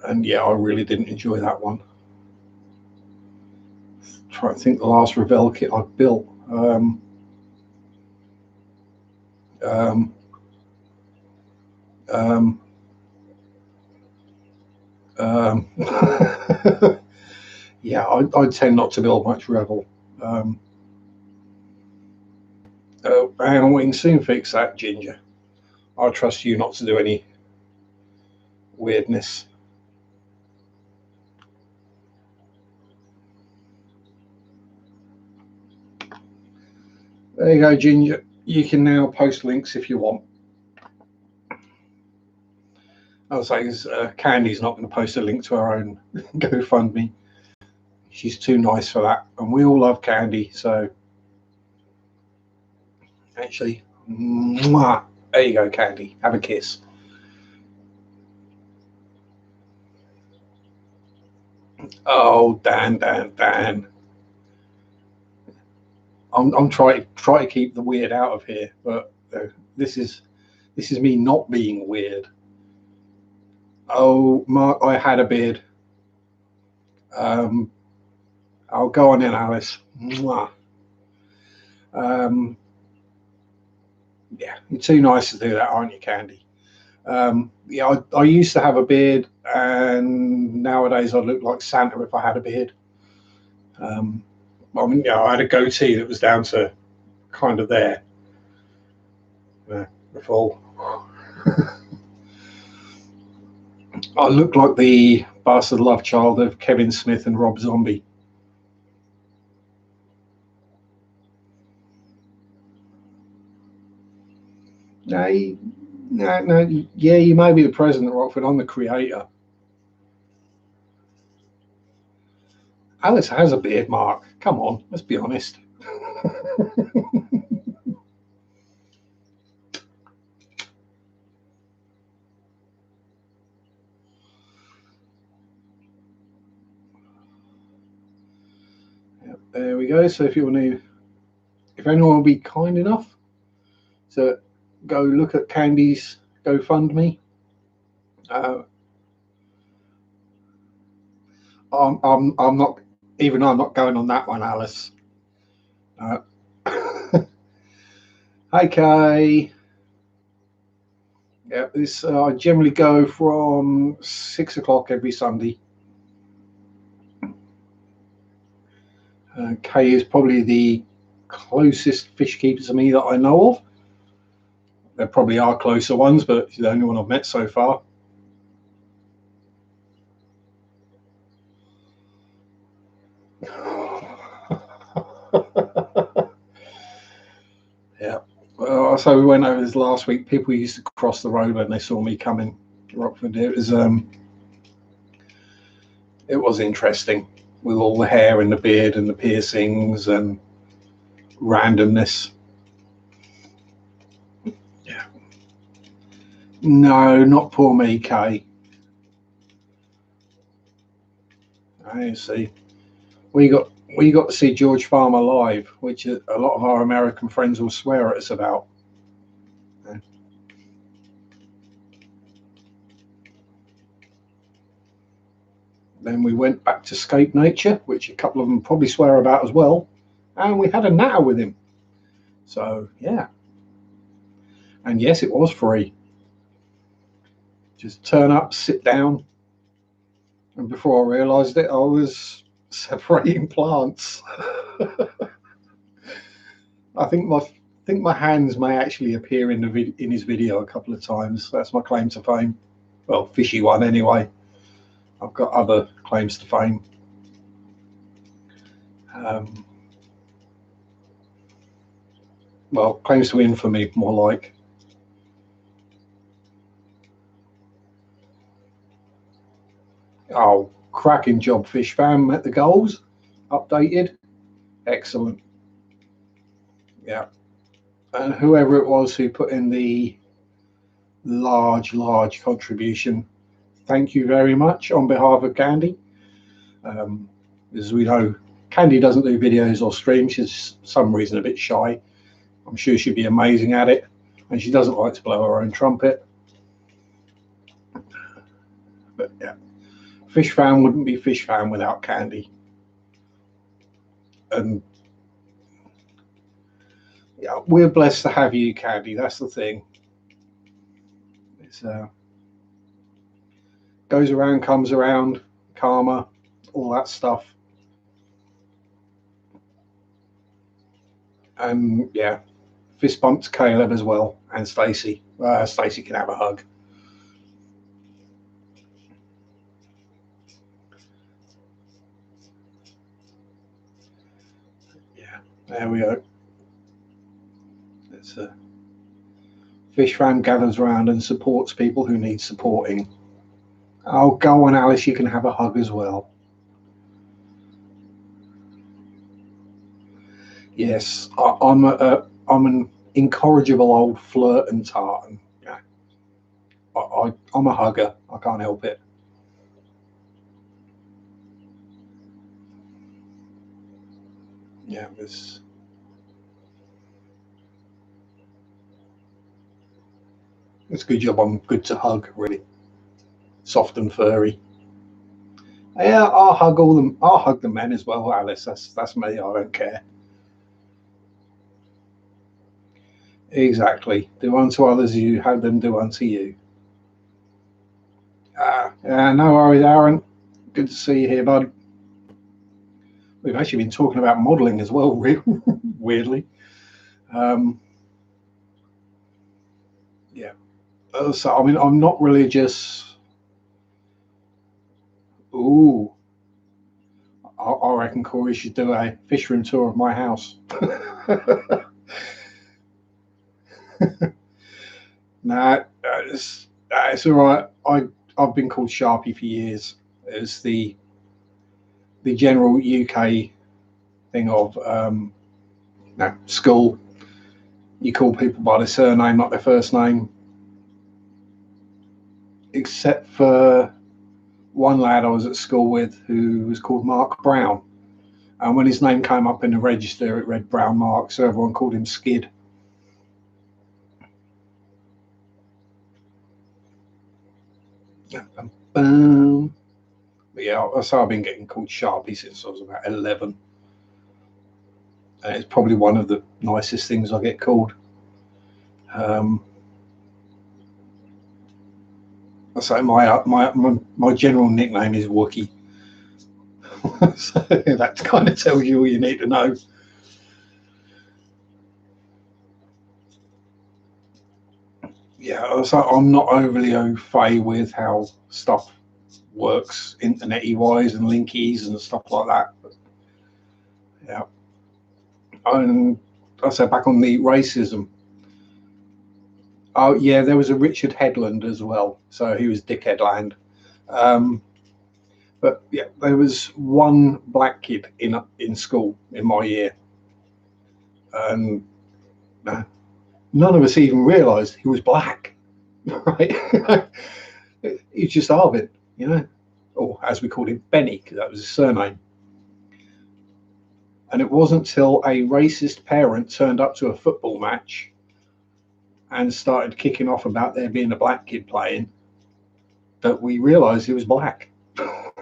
And yeah, I really didn't enjoy that one. Try to think the last Rebel kit I built. Yeah, I tend not to build much Rebel. And we can soon fix that, Ginger. I trust you not to do any weirdness. There you go, Ginger. You can now post links if you want. I was saying, Candy's not going to post a link to her own GoFundMe. She's too nice for that, and we all love Candy. So, actually, mwah, there you go, Candy. Have a kiss. Oh, Dan. I'm trying to keep the weird out of here, but this is me not being weird. Oh, Mark, I had a beard. I'll go on in, Alice. Mwah. Yeah, you're too nice to do that, aren't you, Candy? Yeah, I used to have a beard, and nowadays I look like Santa if I had a beard. I mean, yeah, I had a goatee that was down to kind of there. The full. I look like the bastard love child of Kevin Smith and Rob Zombie. No, yeah, you may be the president, Rockford. I'm the creator. Alice has a beard, Mark. Come on, let's be honest. Yep, there we go. So if anyone will be kind enough to go look at Candy's GoFundMe. I'm not, even though I'm not going on that one, Alice. Hey, Kay. Yeah, this I generally go from 6 o'clock every Sunday. Kay is probably the closest fish keeper to me that I know of. There probably are closer ones, but she's the only one I've met so far. Yeah. Well, so we went over this last week. People used to cross the road when they saw me coming to Rockford. It was interesting with all the hair and the beard and the piercings and randomness. Yeah. No, not poor me, Kay. I see. We got we got to see George Farmer live, which a lot of our American friends will swear at us about. Then we went back to Scape Nature, which a couple of them probably swear about as well, and we had a natter with him. So yeah, and yes, it was free. Just turn up, sit down, and before I realised it, I was separating plants. I think my hands may actually appear in his video a couple of times. That's my claim to fame. Well, fishy one anyway. I've got other claims to fame. Well, claims to infamy, more like. Oh, cracking job, Fish Fam. Met the goals. Updated. Excellent. Yeah. And whoever it was who put in the large contribution, thank you very much on behalf of Candy. As we know, Candy doesn't do videos or streams. She's for some reason a bit shy. I'm sure she'd be amazing at it. And she doesn't like to blow her own trumpet. But yeah, Fish Fam wouldn't be Fish Fam without Candy. And yeah, we're blessed to have you, Candy. That's the thing. It's goes around, comes around, karma, all that stuff. And yeah, fist bump to Caleb as well, and Stacey. Stacey can have a hug. Yeah, there we go. It's a Fish Fam gathers around and supports people who need supporting. Oh, go on, Alice, you can have a hug as well. Yes, I'm an incorrigible old flirt and tartan. Yeah, I'm a hugger. I can't help it. Yeah, it's a good job. I'm good to hug, really. Soft and furry. Yeah, I'll hug all them. I'll hug the men as well, Alice. That's me. I don't care. Exactly. Do unto others as you have them do unto you. No worries, Aaron. Good to see you here, bud. We've actually been talking about modelling as well, weirdly. Yeah. So, I mean, I'm not religious. Ooh. I reckon Corey should do a fish room tour of my house. Nah, it's all right. I've been called Sharpie for years. It's the general UK thing of school. You call people by their surname, not their first name. Except for one lad I was at school with who was called Mark Brown. And when his name came up in the register, it read Brown Mark, so everyone called him Skid. But yeah, so I've been getting called Sharpie since I was about 11. And it's probably one of the nicest things I get called. So my general nickname is Wookie. So that kind of tells you all you need to know. Yeah, so I'm not overly au fait with how stuff works internet-y wise and linkies and stuff like that. But, yeah. And I said back on the racism. Oh yeah, there was a Richard Headland as well, so he was Dick Headland. But yeah, there was one black kid in school in my year, and none of us even realised he was black. Right? He's just Arvid, or as we called him, Benny, because that was his surname. And it wasn't till a racist parent turned up to a football match and started kicking off about there being a black kid playing that we realised he was black.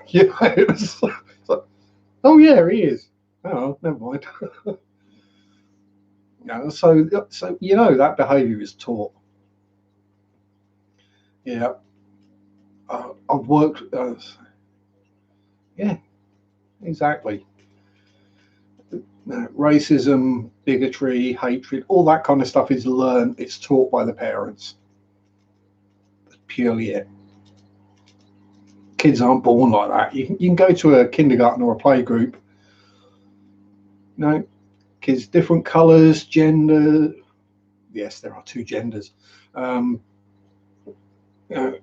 You know, it was like, oh yeah, he is. Oh, never mind. So you know that behaviour is taught. Yeah, I've worked. Yeah, exactly. Racism, bigotry, hatred, all that kind of stuff is learned. It's taught by the parents. That's purely it. Kids aren't born like that. You can go to a kindergarten or a playgroup. No, kids, different colours, gender. Yes, there are two genders. Um, you know,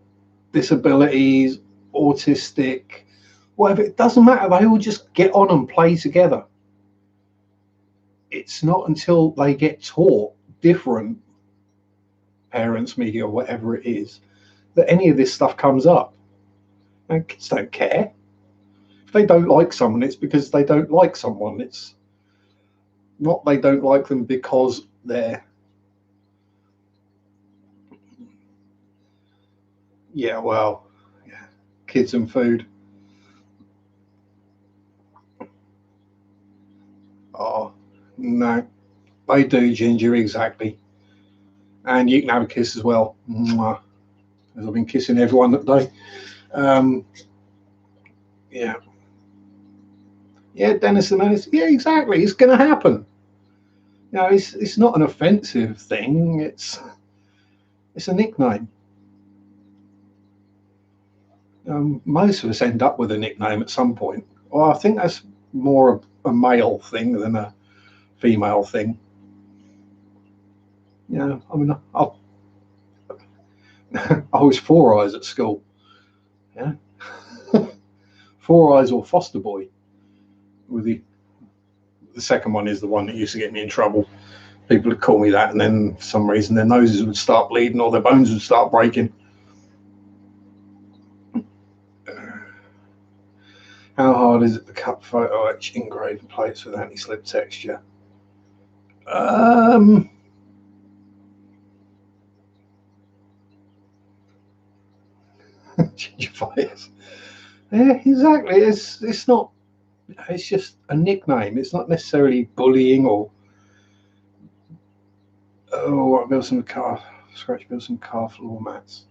disabilities, autistic, whatever. It doesn't matter. They all just get on and play together. It's not until they get taught different parents, media, or whatever it is, that any of this stuff comes up. And kids don't care. If they don't like someone, it's because they don't like someone. It's not they don't like them because they're, yeah, well, yeah, kids and food. Oh, no, they do, Ginger, exactly. And you can have a kiss as well. Mwah. As I've been kissing everyone that day. Um, yeah. Yeah, Dennis the Menace. Yeah, exactly. It's going to happen. You know, it's not an offensive thing. It's a nickname. Most of us end up with a nickname at some point. Well, I think that's more a male thing than a female thing. You know, I mean, I was Four Eyes at school. Yeah, Four Eyes or Foster Boy. With the second one is the one that used to get me in trouble. People would call me that, and then for some reason their noses would start bleeding or their bones would start breaking. How hard is it to cut photo etch engraved plates with anti-slip texture? Um, Gingivitis. Yeah, exactly. It's not. It's just a nickname. It's not necessarily bullying or I built some built some car floor mats.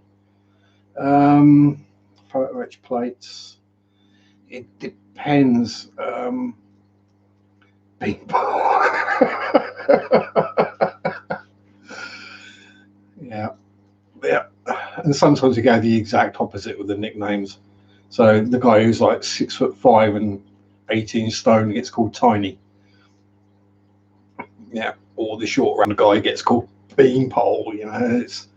Um, Photo etch plates. It depends. People. Yeah, yeah. And sometimes you go the exact opposite with the nicknames. So the guy who's like 6'5" and 18 stone gets called Tiny. Yeah, or the short round guy gets called Beanpole. You know, it's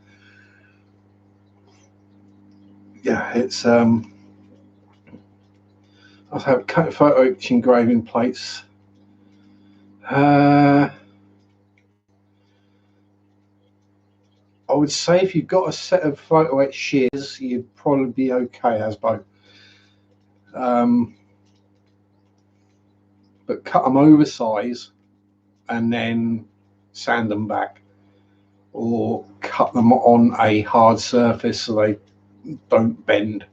I've had photo etch engraving plates. I would say if you've got a set of photo etch shears, you'd probably be okay, Asbo. But cut them oversize and then sand them back, or cut them on a hard surface so they don't bend.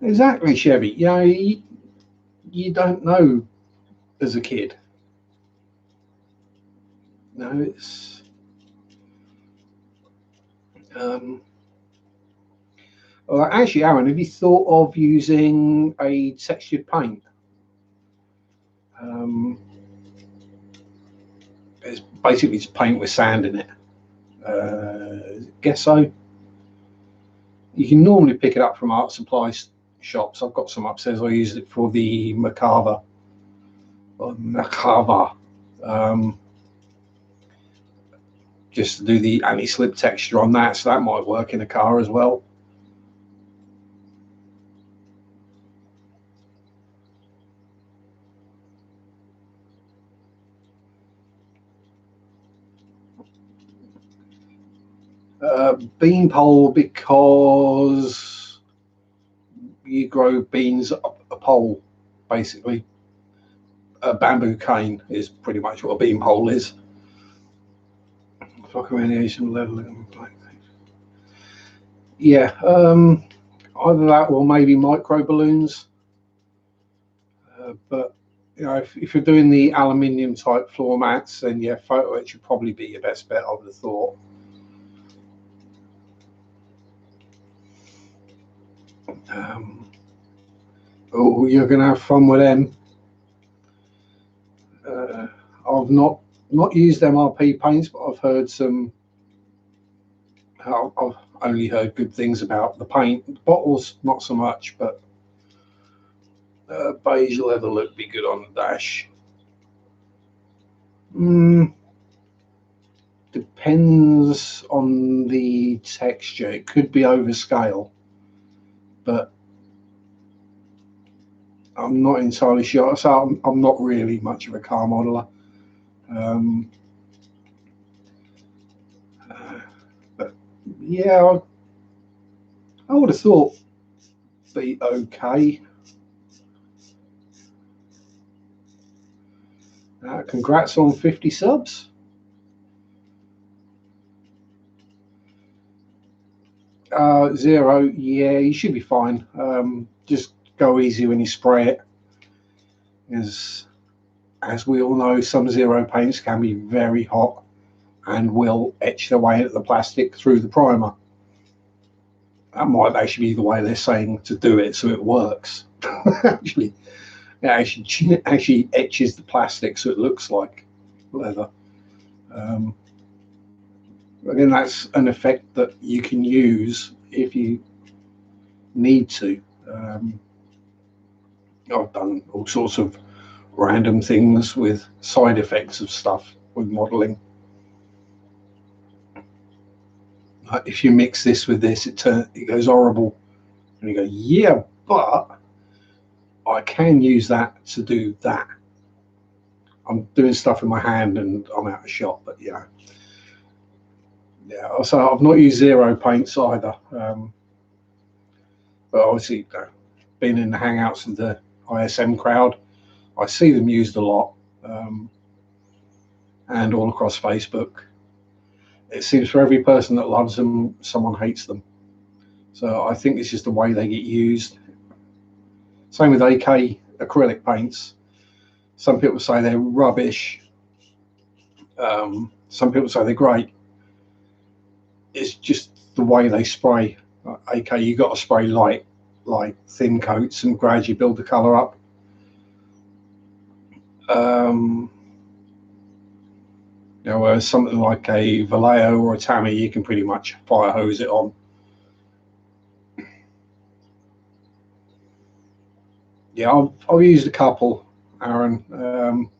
Exactly, Chevy. You know, you don't know as a kid. No, it's um, well, actually, Aaron, have you thought of using a textured paint? Um, it's basically just paint with sand in it. Guess so. You can normally pick it up from art supply shops. I've got some upstairs. I use it for the Macava. Um, just to do the anti-slip texture on that, so that might work in a car as well. Beanpole, because you grow beans up a pole, basically. A bamboo cane is pretty much what a bean pole is. Flock radiation level. Yeah, either that or maybe micro balloons. But you know, if you're doing the aluminium type floor mats, then yeah, photo etch should probably be your best bet, I would have thought. Oh, you're going to have fun with them. I've not used MRP paints, but I've heard some. I've only heard good things about the paint. The bottles, not so much, but beige leather would be good on the dash. Depends on the texture. It could be overscale, but I'm not entirely sure. So I'm not really much of a car modeler. But yeah, I would have thought be okay. Congrats on 50 subs. Zero, yeah, you should be fine. Just go easy when you spray it. As we all know, some zero paints can be very hot and will etch their way into the plastic through the primer. That might actually be the way they're saying to do it so it works. Actually, it actually etches the plastic so it looks like leather. Again, that's an effect that you can use if you need to. I've done all sorts of random things with side effects of stuff with modeling. If you mix this with this, it goes horrible, and you go, yeah, but I can use that to do that. I'm doing stuff in my hand and I'm out of shot, but yeah. So I've not used zero paints either, but obviously being in the hangouts of the ISM crowd, I see them used a lot, and all across Facebook. It seems for every person that loves them, someone hates them. So I think it's just the way they get used. Same with AK acrylic paints. Some people say they're rubbish. Some people say they're great. It's just the way they spray. AK, you got to spray light, like thin coats, and gradually build the colour up. Whereas something like a Vallejo or a Tamiya, you can pretty much fire hose it on. Yeah, I've used a couple, Aaron.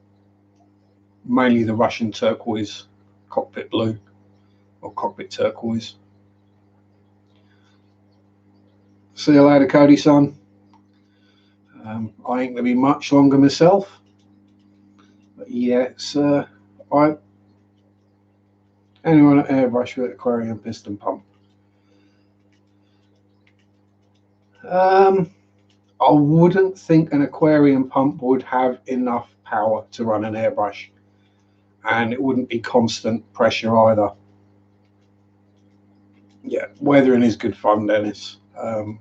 Mainly the Russian turquoise, cockpit blue, or cockpit turquoise. See you later, Cody, son. I ain't going to be much longer myself. But yeah, anyone at airbrush with aquarium piston pump. I wouldn't think an aquarium pump would have enough power to run an airbrush, and it wouldn't be constant pressure either. Yeah, weathering is good fun, Dennis. I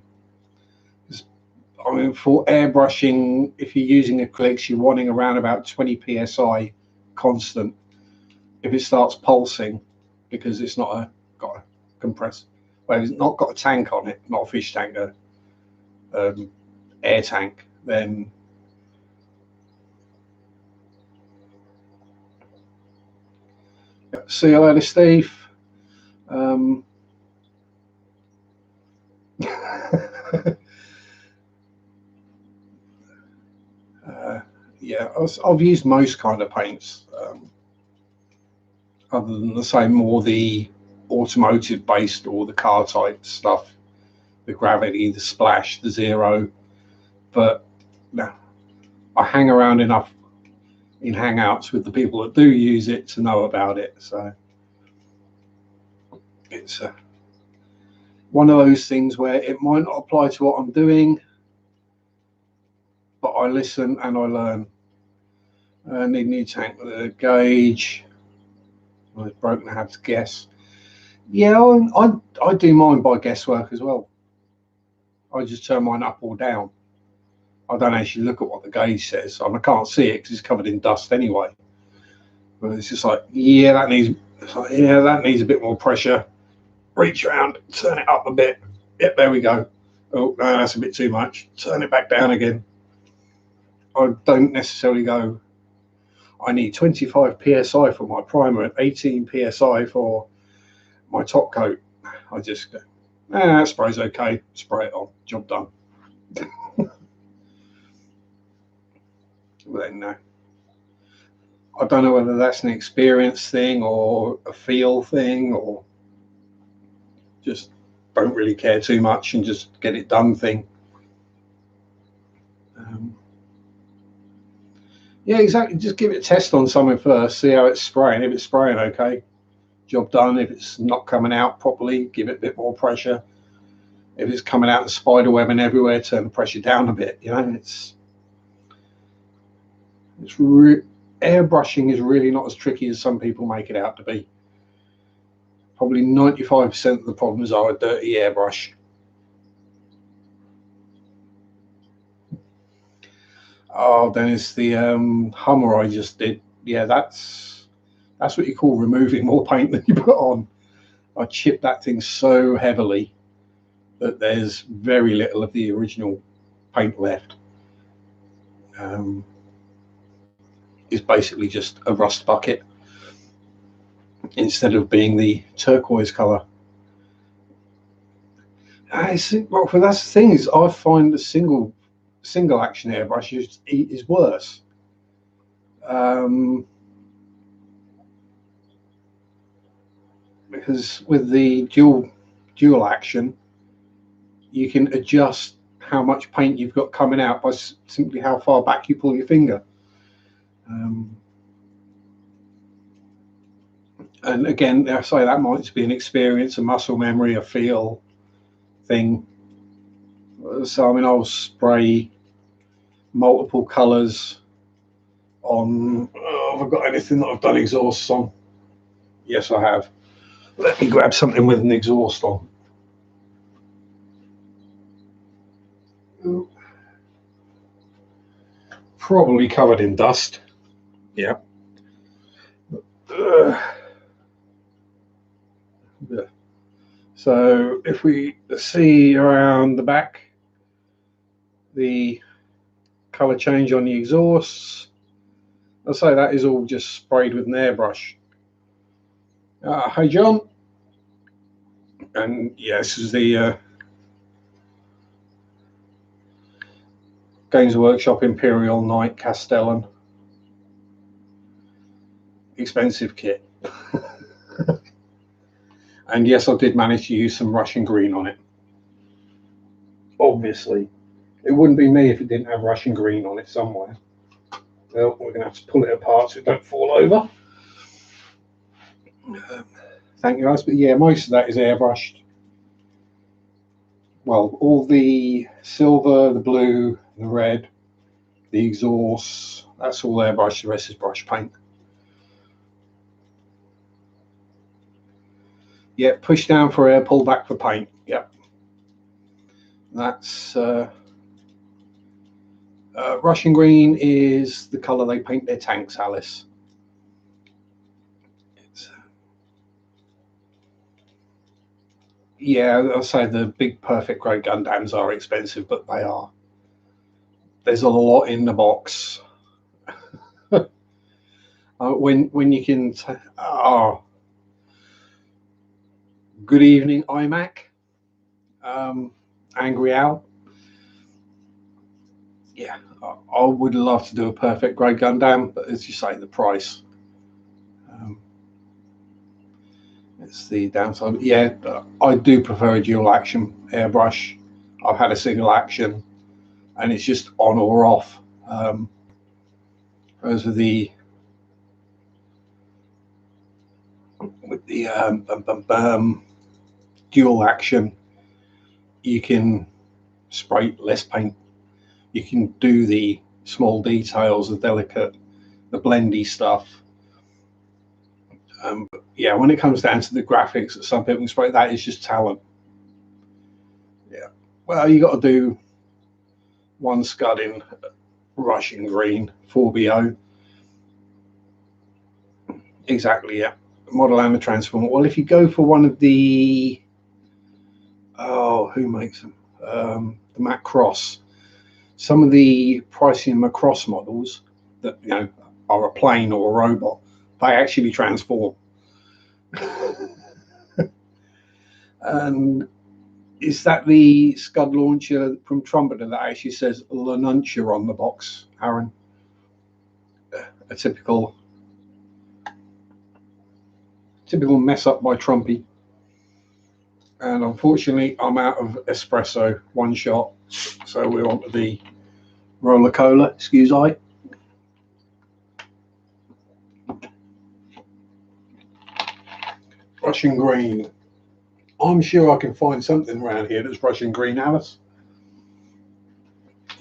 mean, for airbrushing, if you're using acrylics, you're wanting around about 20 psi constant. If it starts pulsing, because it's not got a compressor, well, it's not got a tank on it, not a fish tank, air tank, then see you later, Steve. Yeah, I've used most kind of paints, other than the same more the automotive based or the car type stuff, the gravity, the splash, the zero. But no, I hang around enough in hangouts with the people that do use it to know about it. So it's one of those things where it might not apply to what I'm doing, but I listen and I learn. Need new tank with a gauge. I was broken. I had to guess. Yeah, I do mine by guesswork as well. I just turn mine up or down. I don't actually look at what the gauge says. I can't see it because it's covered in dust anyway. But it's just like, yeah, that needs a bit more pressure. Reach around, turn it up a bit. Yep, there we go. Oh no, that's a bit too much. Turn it back down again. I don't necessarily go, I need 25 psi for my primer and 18 psi for my top coat. I just go, that spray's okay. Spray it on. Job done. But then no. I don't know whether that's an experience thing or a feel thing or just don't really care too much and just get it done thing. Yeah, exactly. Just give it a test on something first, see how it's spraying. If it's spraying okay, job done. If it's not coming out properly, give it a bit more pressure. If it's coming out and spider webbing everywhere, turn the pressure down a bit. You know, airbrushing is really not as tricky as some people make it out to be. Probably 95% of the problems are a dirty airbrush. Oh, then it's the Hummer I just did. Yeah, that's what you call removing more paint than you put on. I chipped that thing so heavily that there's very little of the original paint left. It's basically just a rust bucket instead of being the turquoise color. Well, for that's the thing is, I find the single action airbrush is worse. Because with the dual action, you can adjust how much paint you've got coming out by simply how far back you pull your finger. And again, I say that might be an experience, a muscle memory, a feel thing. So I mean, I'll spray multiple colours on. Oh, have I got anything that I've done exhausts on? Yes, I have. Let me grab something with an exhaust on. Ooh. Probably covered in dust. Yeah. So if we see around the back, the colour change on the exhausts, I'll say that is all just sprayed with an airbrush. Hey John, and yeah, this is the Games Workshop Imperial Night Castellan. Expensive kit. And yes, I did manage to use some Russian green on it. Obviously, it wouldn't be me if it didn't have Russian green on it somewhere. Well, we're going to have to pull it apart so it don't fall over. Thank you guys, but yeah, most of that is airbrushed. Well, all the silver, the blue, the red, the exhausts, that's all airbrushed, the rest is brush paint. Yeah, push down for air, pull back for paint. Yep. That's Russian green is the colour they paint their tanks, Alice. Yeah, I'll say the big perfect grade Gundams are expensive, but they are. There's a lot in the box. When you can, good evening, iMac, Angry Al. Yeah, I would love to do a perfect grade Gundam, but as you say, the price. It's the downside. Yeah, I do prefer a dual action airbrush. I've had a single action, and it's just on or off. Whereas with the dual action, you can spray less paint. you can do the small details, the delicate, the blendy stuff. But yeah, when it comes down to the graphics, some people expect that is just talent. Yeah, well, you got to do one scud in Russian green 4BO. Exactly, yeah. Model and the transformer. Well, if you go for one of the, oh, who makes them? The Macross. Some of the pricing Macross models that are a plane or a robot, they actually transform. And is that the Scud launcher from Trumpeter that actually says Lanuncia on the box, Aaron? A typical mess up by Trumpy. And unfortunately, I'm out of espresso, one shot. So we're on to the roller cola, excuse I. Russian green. I'm sure I can find something around here that's Russian green, Alice.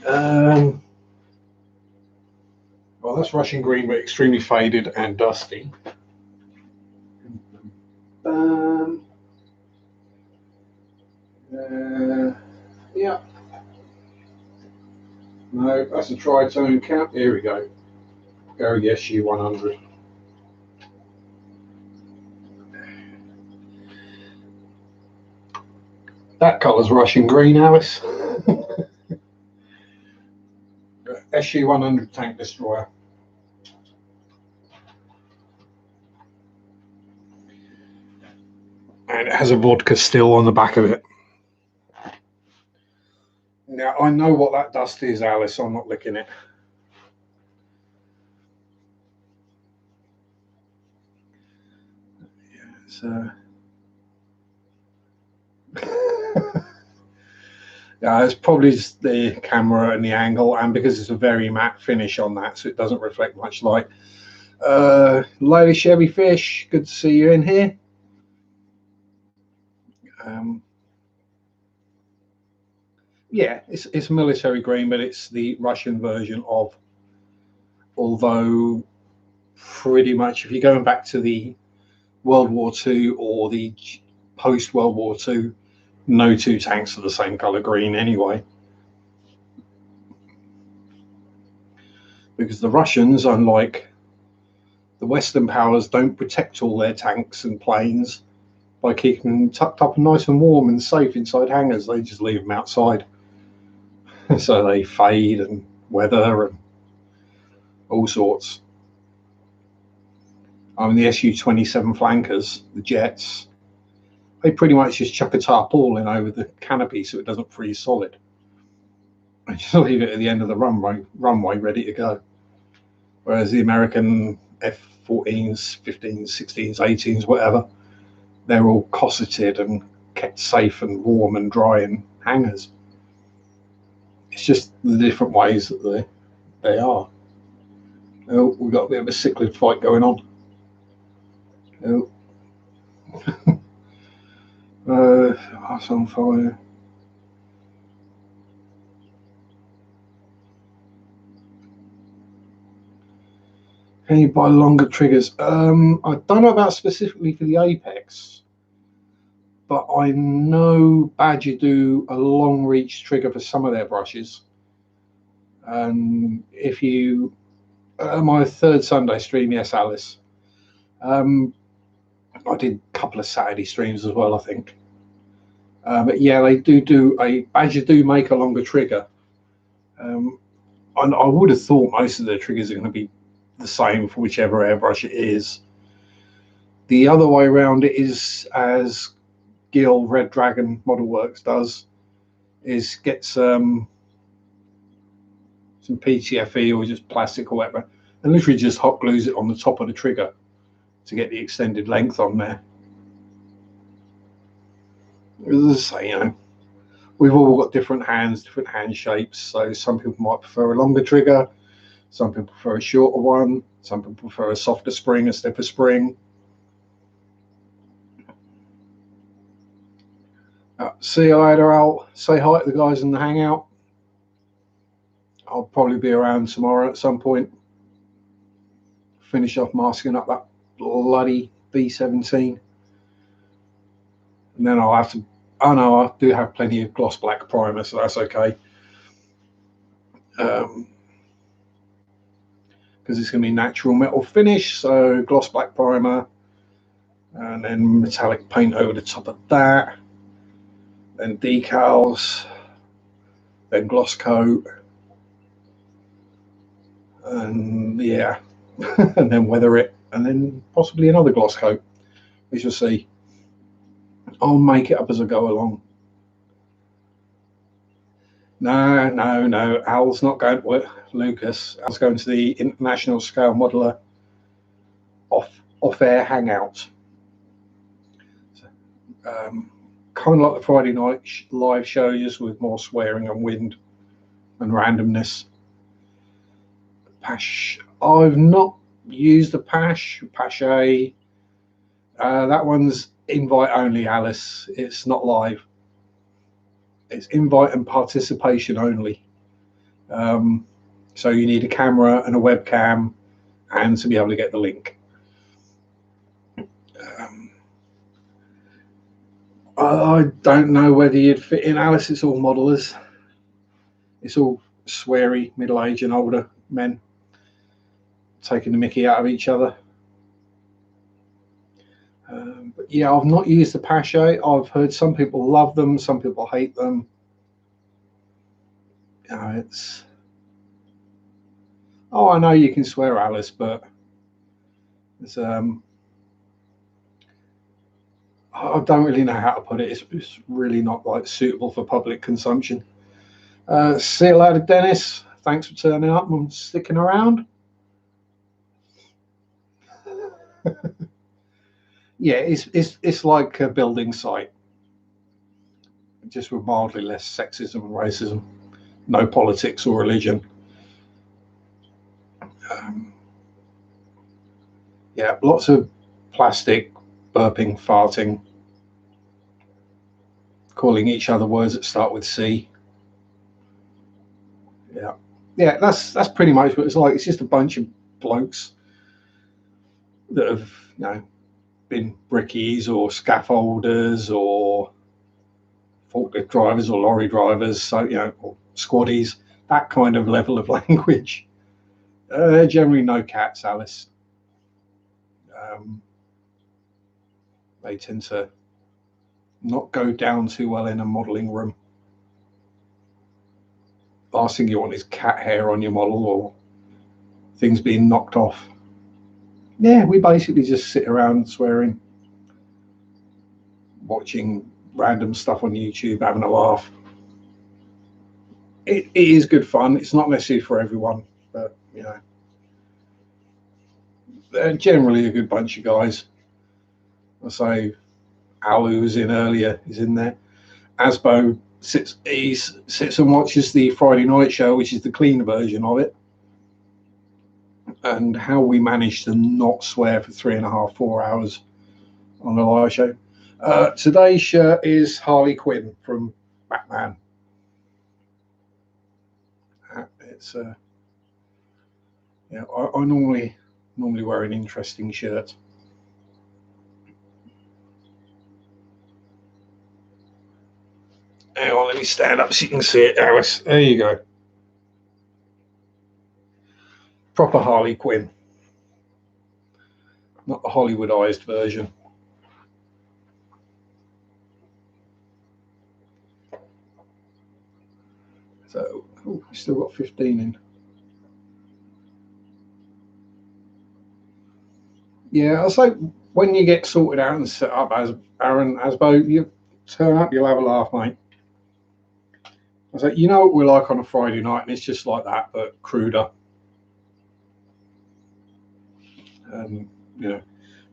Well, that's Russian green, but extremely faded and dusty. Yeah. No, that's a tritone cap. Here we go. Go the SU100. That colour's Russian green, Alice. SU100 tank destroyer. And it has a vodka still on the back of it. Now, I know what that dust is, Alice. I'm not licking it. Yeah, it's, yeah, it's probably just the camera and the angle, and because it's a very matte finish on that, so it doesn't reflect much light. Lady Chevy Fish, good to see you in here. Yeah, it's military green, but it's the Russian version of. Although, pretty much, if you're going back to the World War II or the post World War II, no two tanks are the same color green anyway. Because the Russians, unlike the Western powers, don't protect all their tanks and planes by keeping them tucked up and nice and warm and safe inside hangars. They just leave them outside. So they fade and weather and all sorts. I mean, the Su-27 flankers, the jets, they pretty much just chuck a tarpaulin over the canopy so it doesn't freeze solid. And just leave it at the end of the runway ready to go. Whereas the American F-14s, 15s, 16s, 18s, whatever, they're all cosseted and kept safe and warm and dry in hangars. It's just the different ways that they are. Oh, we've got a bit of a cichlid fight going on. Oh. That's on fire. Can you buy longer triggers? I don't know about specifically for the Apex, but I know Badger do a long reach trigger for some of their brushes. And if you, my third Sunday stream, yes, Alice. I did a couple of Saturday streams as well, I think. But yeah, they do a Badger do make a longer trigger. And I would have thought most of their triggers are going to be the same for whichever airbrush it is. The other way around it is, as Gil Red Dragon Model Works does, is get some PTFE or just plastic or whatever, and literally just hot glues it on the top of the trigger to get the extended length on there. As I say, we've all got different hands, different hand shapes, so some people might prefer a longer trigger, some people prefer a shorter one, some people prefer a softer spring, a stiffer spring. See you later, Al. Say hi to the guys in the hangout. I'll probably be around tomorrow at some point. Finish off masking up that bloody B17. And then I'll have to, oh no, I do have plenty of gloss black primer, so that's okay. Because it's going to be natural metal finish, so gloss black primer, and then metallic paint over the top of that, then decals, then gloss coat, and yeah, and then weather it, and then possibly another gloss coat. We shall see. I'll make it up as I go along. No. Al's not going to Lucas. Al's going to the International Scale Modeler off-air hangout. So, kind of like the Friday night live shows with more swearing and wind and randomness. Pash. I've not used the Pache. That one's invite only, Alice. It's not live. It's invite and participation only. So you need a camera and a webcam and to be able to get the link. I don't know whether you'd fit in, Alice. It's all modelers. It's all sweary, middle-aged and older men taking the mickey out of each other. But yeah, I've not used the Pache. I've heard some people love them, some people hate them. You know, it's... Oh, I know you can swear, Alice, but it's I don't really know how to put it. It's really not like suitable for public consumption. See you later, Dennis. Thanks for turning up and sticking around. Yeah, it's like a building site, just with mildly less sexism and racism, no politics or religion. Yeah, lots of plastic, burping, farting, calling each other words that start with C. Yeah, that's pretty much what it's like. It's just a bunch of blokes that have, you know, been brickies or scaffolders or forklift drivers or lorry drivers, so you know, or squaddies, that kind of level of language. Generally no cats, Alice. They tend to not go down too well in a modelling room. Last thing you want is cat hair on your model or things being knocked off. Yeah, we basically just sit around swearing, watching random stuff on YouTube, having a laugh. It is good fun. It's not necessarily for everyone, but you know, they're generally a good bunch of guys. I say Al, who was in earlier, is in there. Asbo sits and watches the Friday night show, which is the clean version of it, and how we managed to not swear for 3.5, 4 hours on the live show. Today's shirt is Harley Quinn from Batman. It's yeah, I normally wear an interesting shirt. Hang on, let me stand up so you can see it, Alice. There you go. Proper Harley Quinn, not the Hollywoodized version. So, oh, we still got 15 in. Yeah, I'll say when you get sorted out and set up as Aaron Asbo, you turn up, you'll have a laugh, mate. I was like, you know what we're like on a Friday night, and it's just like that, but cruder. You know,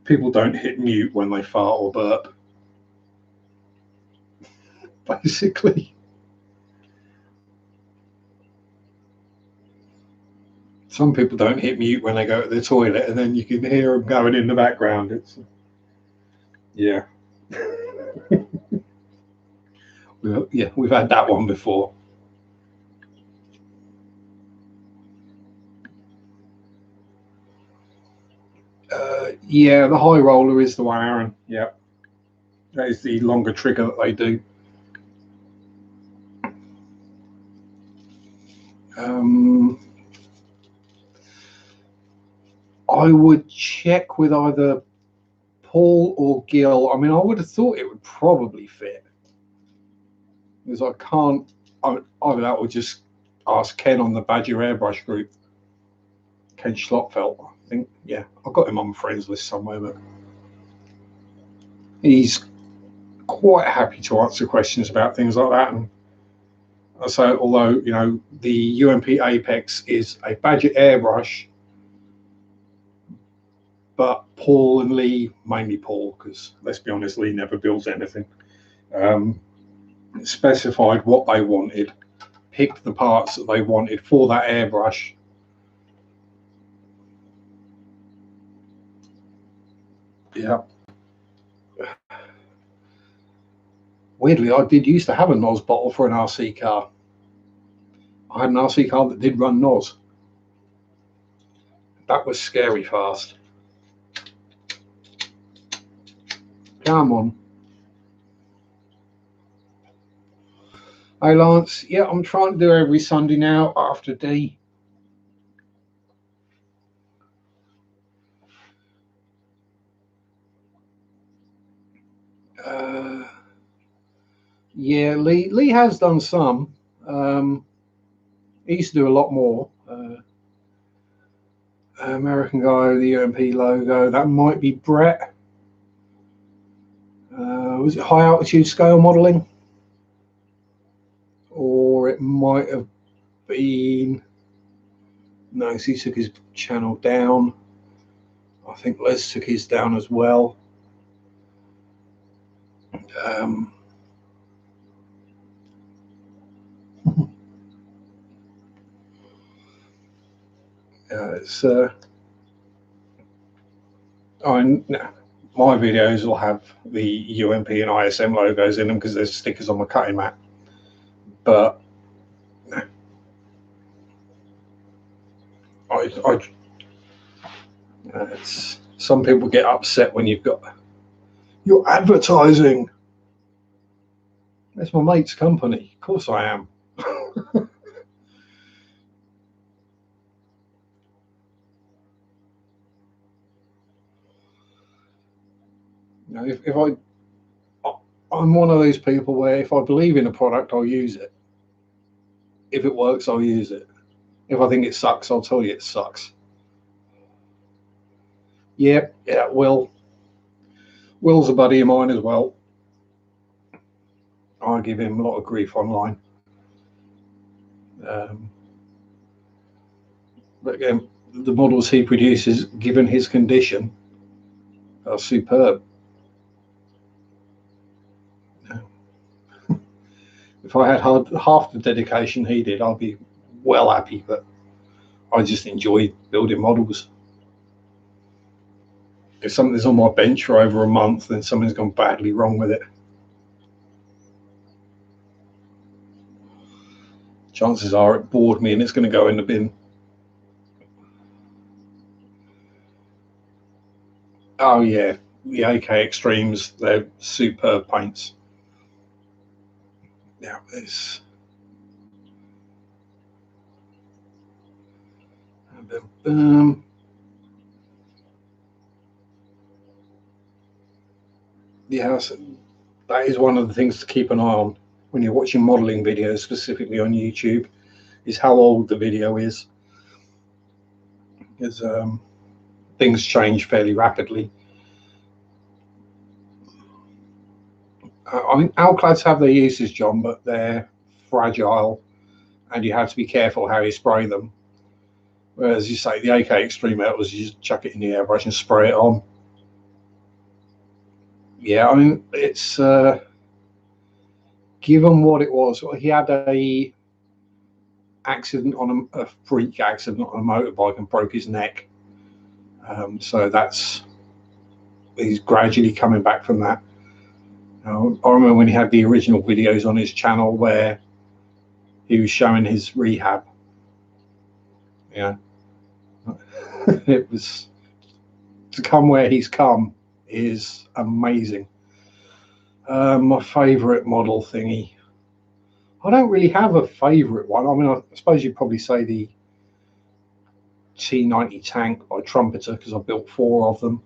people don't hit mute when they fart or burp. Basically. Some people don't hit mute when they go to the toilet, and then you can hear them going in the background. It's yeah. Yeah, we've had that one before. Yeah, the high roller is the one, Aaron. Yeah, that is the longer trigger that they do. I would check with either Paul or Gil. I mean, I would have thought it would probably fit, because I can't. Either that or just ask Ken on the Badger Airbrush group. Ken Schlotfelt, I think. Yeah, I've got him on my friends list somewhere, but he's quite happy to answer questions about things like that. And so, although, you know, the UMP Apex is a Badger airbrush, but Paul and Lee, mainly Paul, because let's be honest, Lee never builds anything, specified what they wanted, picked the parts that they wanted for that airbrush. Yeah. Weirdly, I did used to have a NOS bottle for an RC car. I had an RC car that did run NOS. That was scary fast. Come on. Hey, Lance. Yeah, I'm trying to do every Sunday now after D. Yeah, Lee has done some. He used to do a lot more. American guy with the UMP logo. That might be Brett. Was it high altitude scale modeling? Or it might have been. No, he took his channel down. I think Les took his down as well. It's my videos will have the UMP and ISM logos in them because there's stickers on my cutting mat. But some people get upset when you've got your advertising. That's my mate's company. Of course I am. You know, if I'm one of those people where if I believe in a product, I'll use it. If it works, I'll use it. If I think it sucks, I'll tell you it sucks. Yeah, Will's a buddy of mine as well. I give him a lot of grief online. But again, the models he produces, given his condition, are superb. If I had half the dedication he did, I'd be well happy. But I just enjoy building models. If something's on my bench for over a month, then something's gone badly wrong with it. Chances are it bored me and it's going to go in the bin. Oh yeah, the AK Extremes, they're superb paints. Yeah, it's yeah, that is one of the things to keep an eye on when you're watching modeling videos, specifically on YouTube, is how old the video is. Because things change fairly rapidly. I mean, alclads have their uses, John, but they're fragile, and you have to be careful how you spray them. Whereas you say the AK Extreme metals, you just chuck it in the airbrush and spray it on. Yeah, I mean, it's given what it was. He had a accident on a freak accident on a motorbike and broke his neck. So he's gradually coming back from that. I remember when he had the original videos on his channel where he was showing his rehab. Yeah, it was to come where he's come is amazing. My favourite model thingy, I don't really have a favourite one. I mean, I suppose you'd probably say the T90 tank by Trumpeter, because I built 4 of them.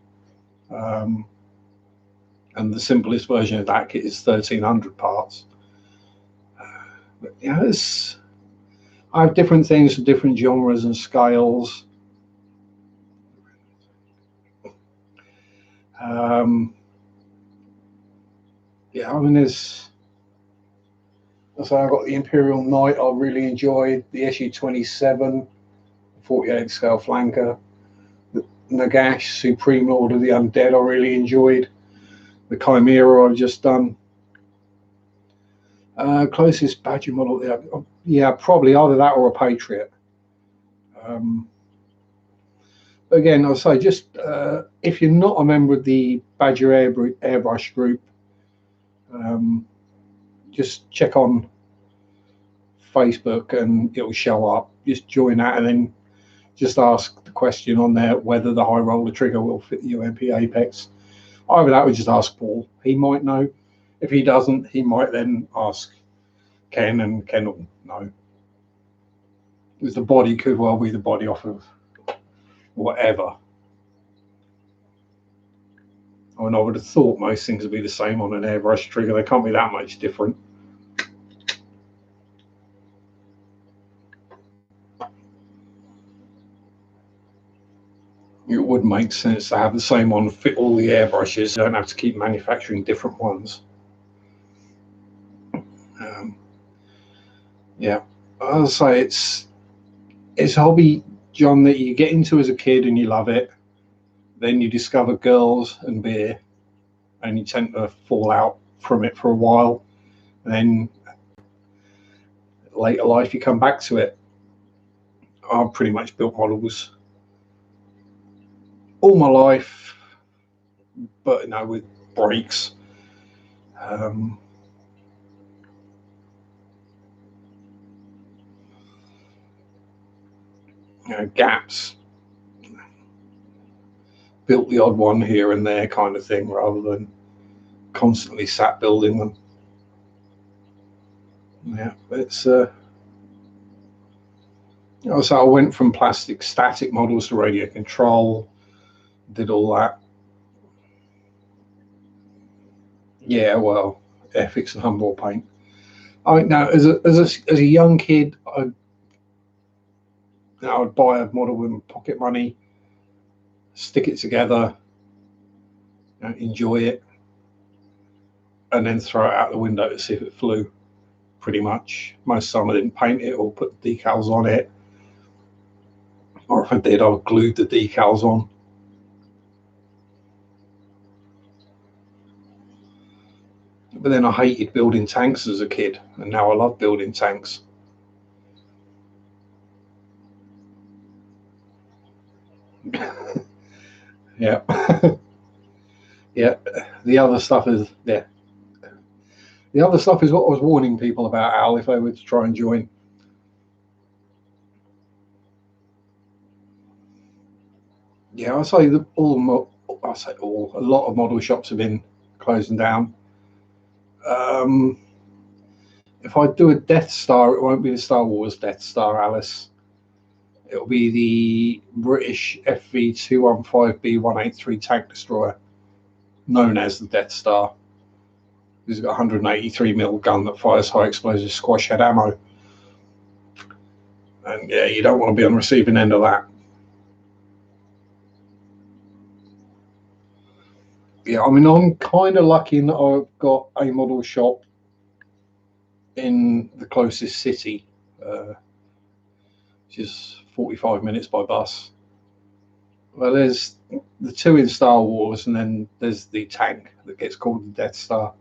And the simplest version of that kit is 1,300 parts. But yeah, I have different things for different genres and scales. Yeah, I mean, I've got the Imperial Knight I really enjoyed, the SU-27, 48 scale flanker, the Nagash, Supreme Lord of the Undead I really enjoyed, the Chimera I've just done. Closest Badger model, yeah, probably either that or a Patriot. Again, I'll say, just if you're not a member of the Badger Airbrush group, just check on Facebook and it'll show up. Just join that and then just ask the question on there whether the high roller trigger will fit the UMP Apex. Either that or just ask Paul. He might know. If he doesn't, he might then ask Ken, and Ken will know. Because the body could well be the body off of whatever. I mean, I would have thought most things would be the same on an airbrush trigger. They can't be that much different. It would make sense to have the same one fit all the airbrushes. You don't have to keep manufacturing different ones. Yeah, I'll say it's a hobby, John, that you get into as a kid and you love it. Then you discover girls and beer, and you tend to fall out from it for a while. And then later life, you come back to it. I've pretty much built models all my life, but you know, with breaks. You know, gaps. Built the odd one here and there, kind of thing, rather than constantly sat building them. Yeah, it's so I went from plastic static models to radio control, did all that. Yeah, well, FX and Humboldt paint. I mean, now as a young kid, I would buy a model with pocket money, stick it together, you know, enjoy it, and then throw it out the window to see if it flew. Pretty much. Most of the time I didn't paint it or put decals on it, or if I did, I glued the decals on. But then I hated building tanks as a kid, and now I love building tanks. Yeah. Yeah. The other stuff is what I was warning people about, Al, if they were to try and join. Yeah, I say a lot of model shops have been closing down. If I do a Death Star, it won't be the Star Wars Death Star, Alice. It'll be the British FV-215B183 tank destroyer, known as the Death Star. It's got a 183mm gun that fires high explosive squash head ammo. And yeah, you don't want to be on the receiving end of that. Yeah, I mean, I'm kind of lucky in that I've got a model shop in the closest city, which is 45 minutes by bus. Well, there's the 2 in Star Wars, and then there's the tank that gets called the Death Star.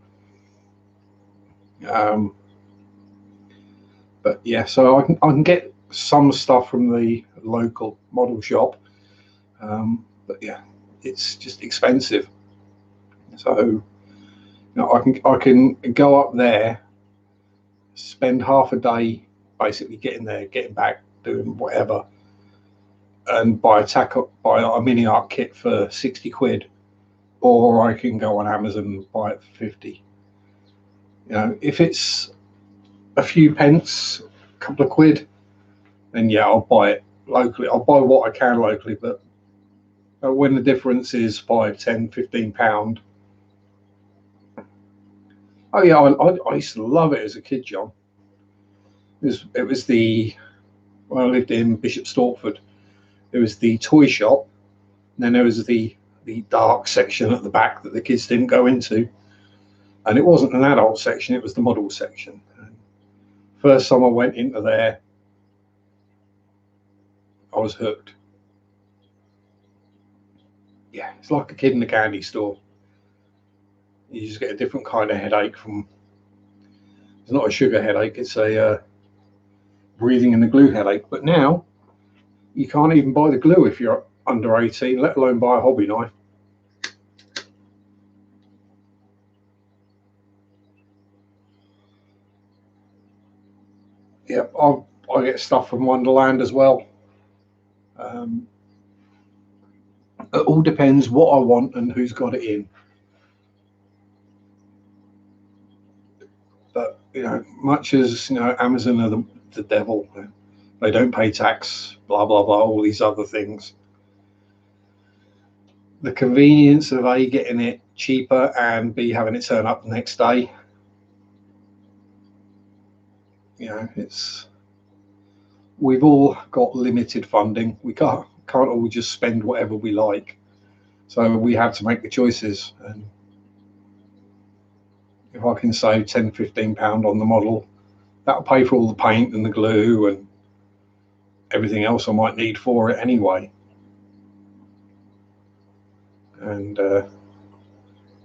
But yeah, so I can get some stuff from the local model shop, but yeah, it's just expensive. So you know, I can go up there, spend half a day basically getting there, getting back, doing whatever, and buy a mini art kit for 60 quid, or I can go on Amazon and buy it for 50. You know, if it's a few pence, a couple of quid, then yeah, I'll buy it locally. I'll buy what I can locally, but when the difference is 5, 10, 15 pound. Oh yeah, I used to love it as a kid, John. It was when I lived in Bishop Stortford. It was the toy shop, and then there was the dark section at the back that the kids didn't go into, and it wasn't an adult section; it was the model section. And first time I went into there, I was hooked. Yeah, it's like a kid in a candy store. You just get a different kind of headache from. It's not a sugar headache; it's a breathing in the glue headache. But now you can't even buy the glue if you're under 18, let alone buy a hobby knife. Yeah, I get stuff from Wonderland as well. Um, it all depends what I want and who's got it in. But you know, much as you know, Amazon are the devil. They don't pay tax, blah blah blah, all these other things. The convenience of A, getting it cheaper, and B, having it turn up the next day. You know, we've all got limited funding. We can't all just spend whatever we like. So we have to make the choices. And if I can save 10, 15 pound on the model, that'll pay for all the paint and the glue and everything else I might need for it anyway. And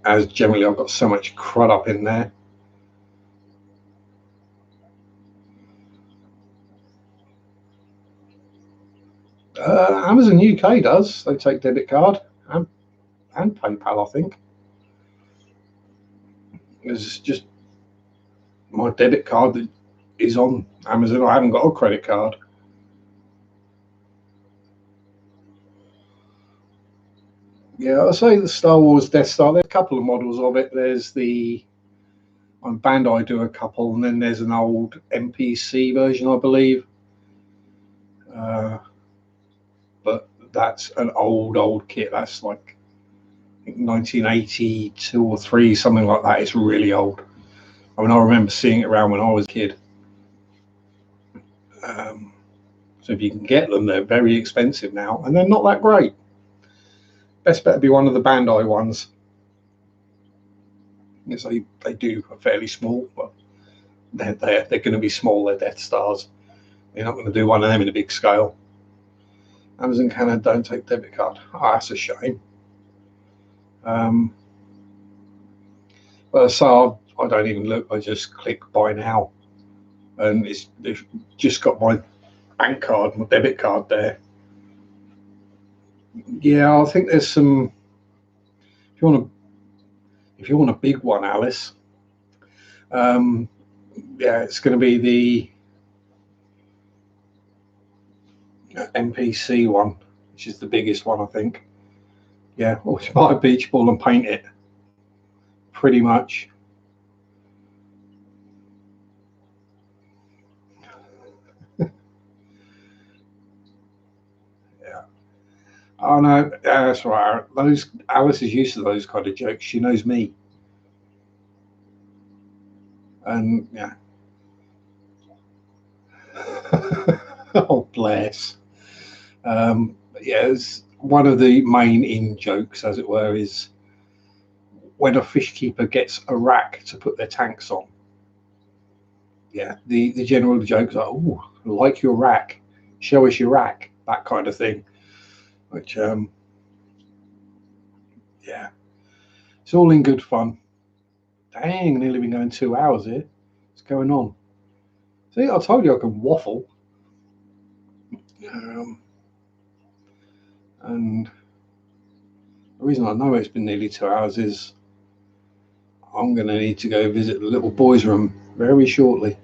as generally I've got so much crud up in there. Amazon UK does. They take debit card and PayPal, I think. It's just my debit card that is on Amazon. I haven't got a credit card. Yeah, I say the Star Wars Death Star. There's a couple of models of it. There's the on Bandai do a couple, and then there's an old MPC version, I believe. But that's an old kit. That's like 1982 or 3, something like that. It's really old. I mean, I remember seeing it around when I was a kid. So if you can get them, they're very expensive now, and they're not that great. Best bet to be one of the Bandai ones. Yes, they do are fairly small, but they're going to be small. They're Death Stars. You're not going to do one of them in a big scale. Amazon Canada don't take debit card. Oh, that's a shame. But so I don't even look. I just click buy now, and it's just got my bank card, my debit card there. Yeah, I think there's some. If you want a big one, Alice, yeah, it's going to be the MPC one, which is the biggest one, I think. Yeah, or you buy a beach ball and paint it, pretty much. Yeah. Oh no, that's right. Those Alice is used to those kind of jokes. She knows me, and yeah. Oh bless. Yeah, it's one of the main in jokes, as it were, is when a fish keeper gets a rack to put their tanks on. Yeah, the general jokes are, "Oh, like your rack, show us your rack," that kind of thing. Which, yeah, it's all in good fun. Dang, nearly been going 2 hours here. What's going on? See, I told you I can waffle. And the reason I know it's been nearly 2 hours is I'm going to need to go visit the little boys' room very shortly.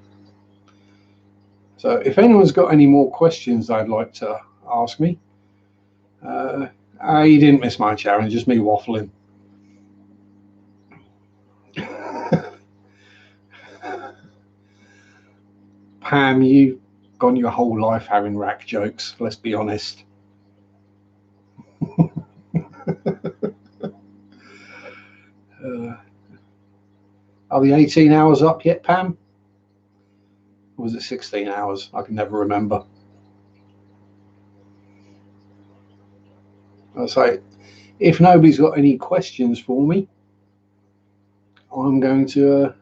So if anyone's got any more questions they'd like to ask me, You didn't miss much, Aaron, just me waffling. Pam, you've gone your whole life having rack jokes, let's be honest. Are the 18 hours up yet, Pam? Or was it 16 hours? I can never remember. I'll say, if nobody's got any questions for me, I'm going to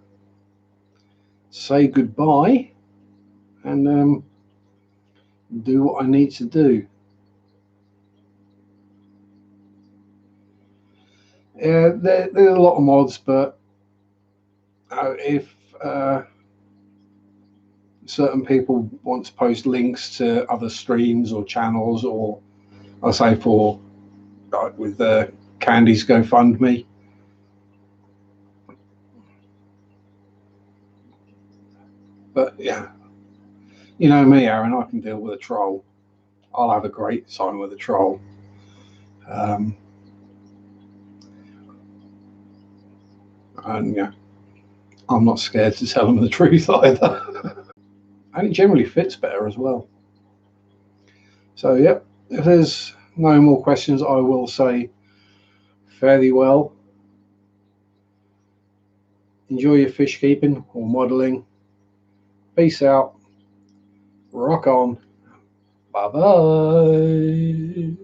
say goodbye and do what I need to do. There's a lot of mods, but if certain people want to post links to other streams or channels, or I'll say for with Candy's GoFundMe, but yeah, you know me, Aaron, I can deal with a troll. I'll have a great time with a troll. And yeah, I'm not scared to tell them the truth either. And it generally fits better as well. So yeah, if there's no more questions, I will say fare thee well. Enjoy your fish keeping or modeling. Peace out. Rock on. Bye bye.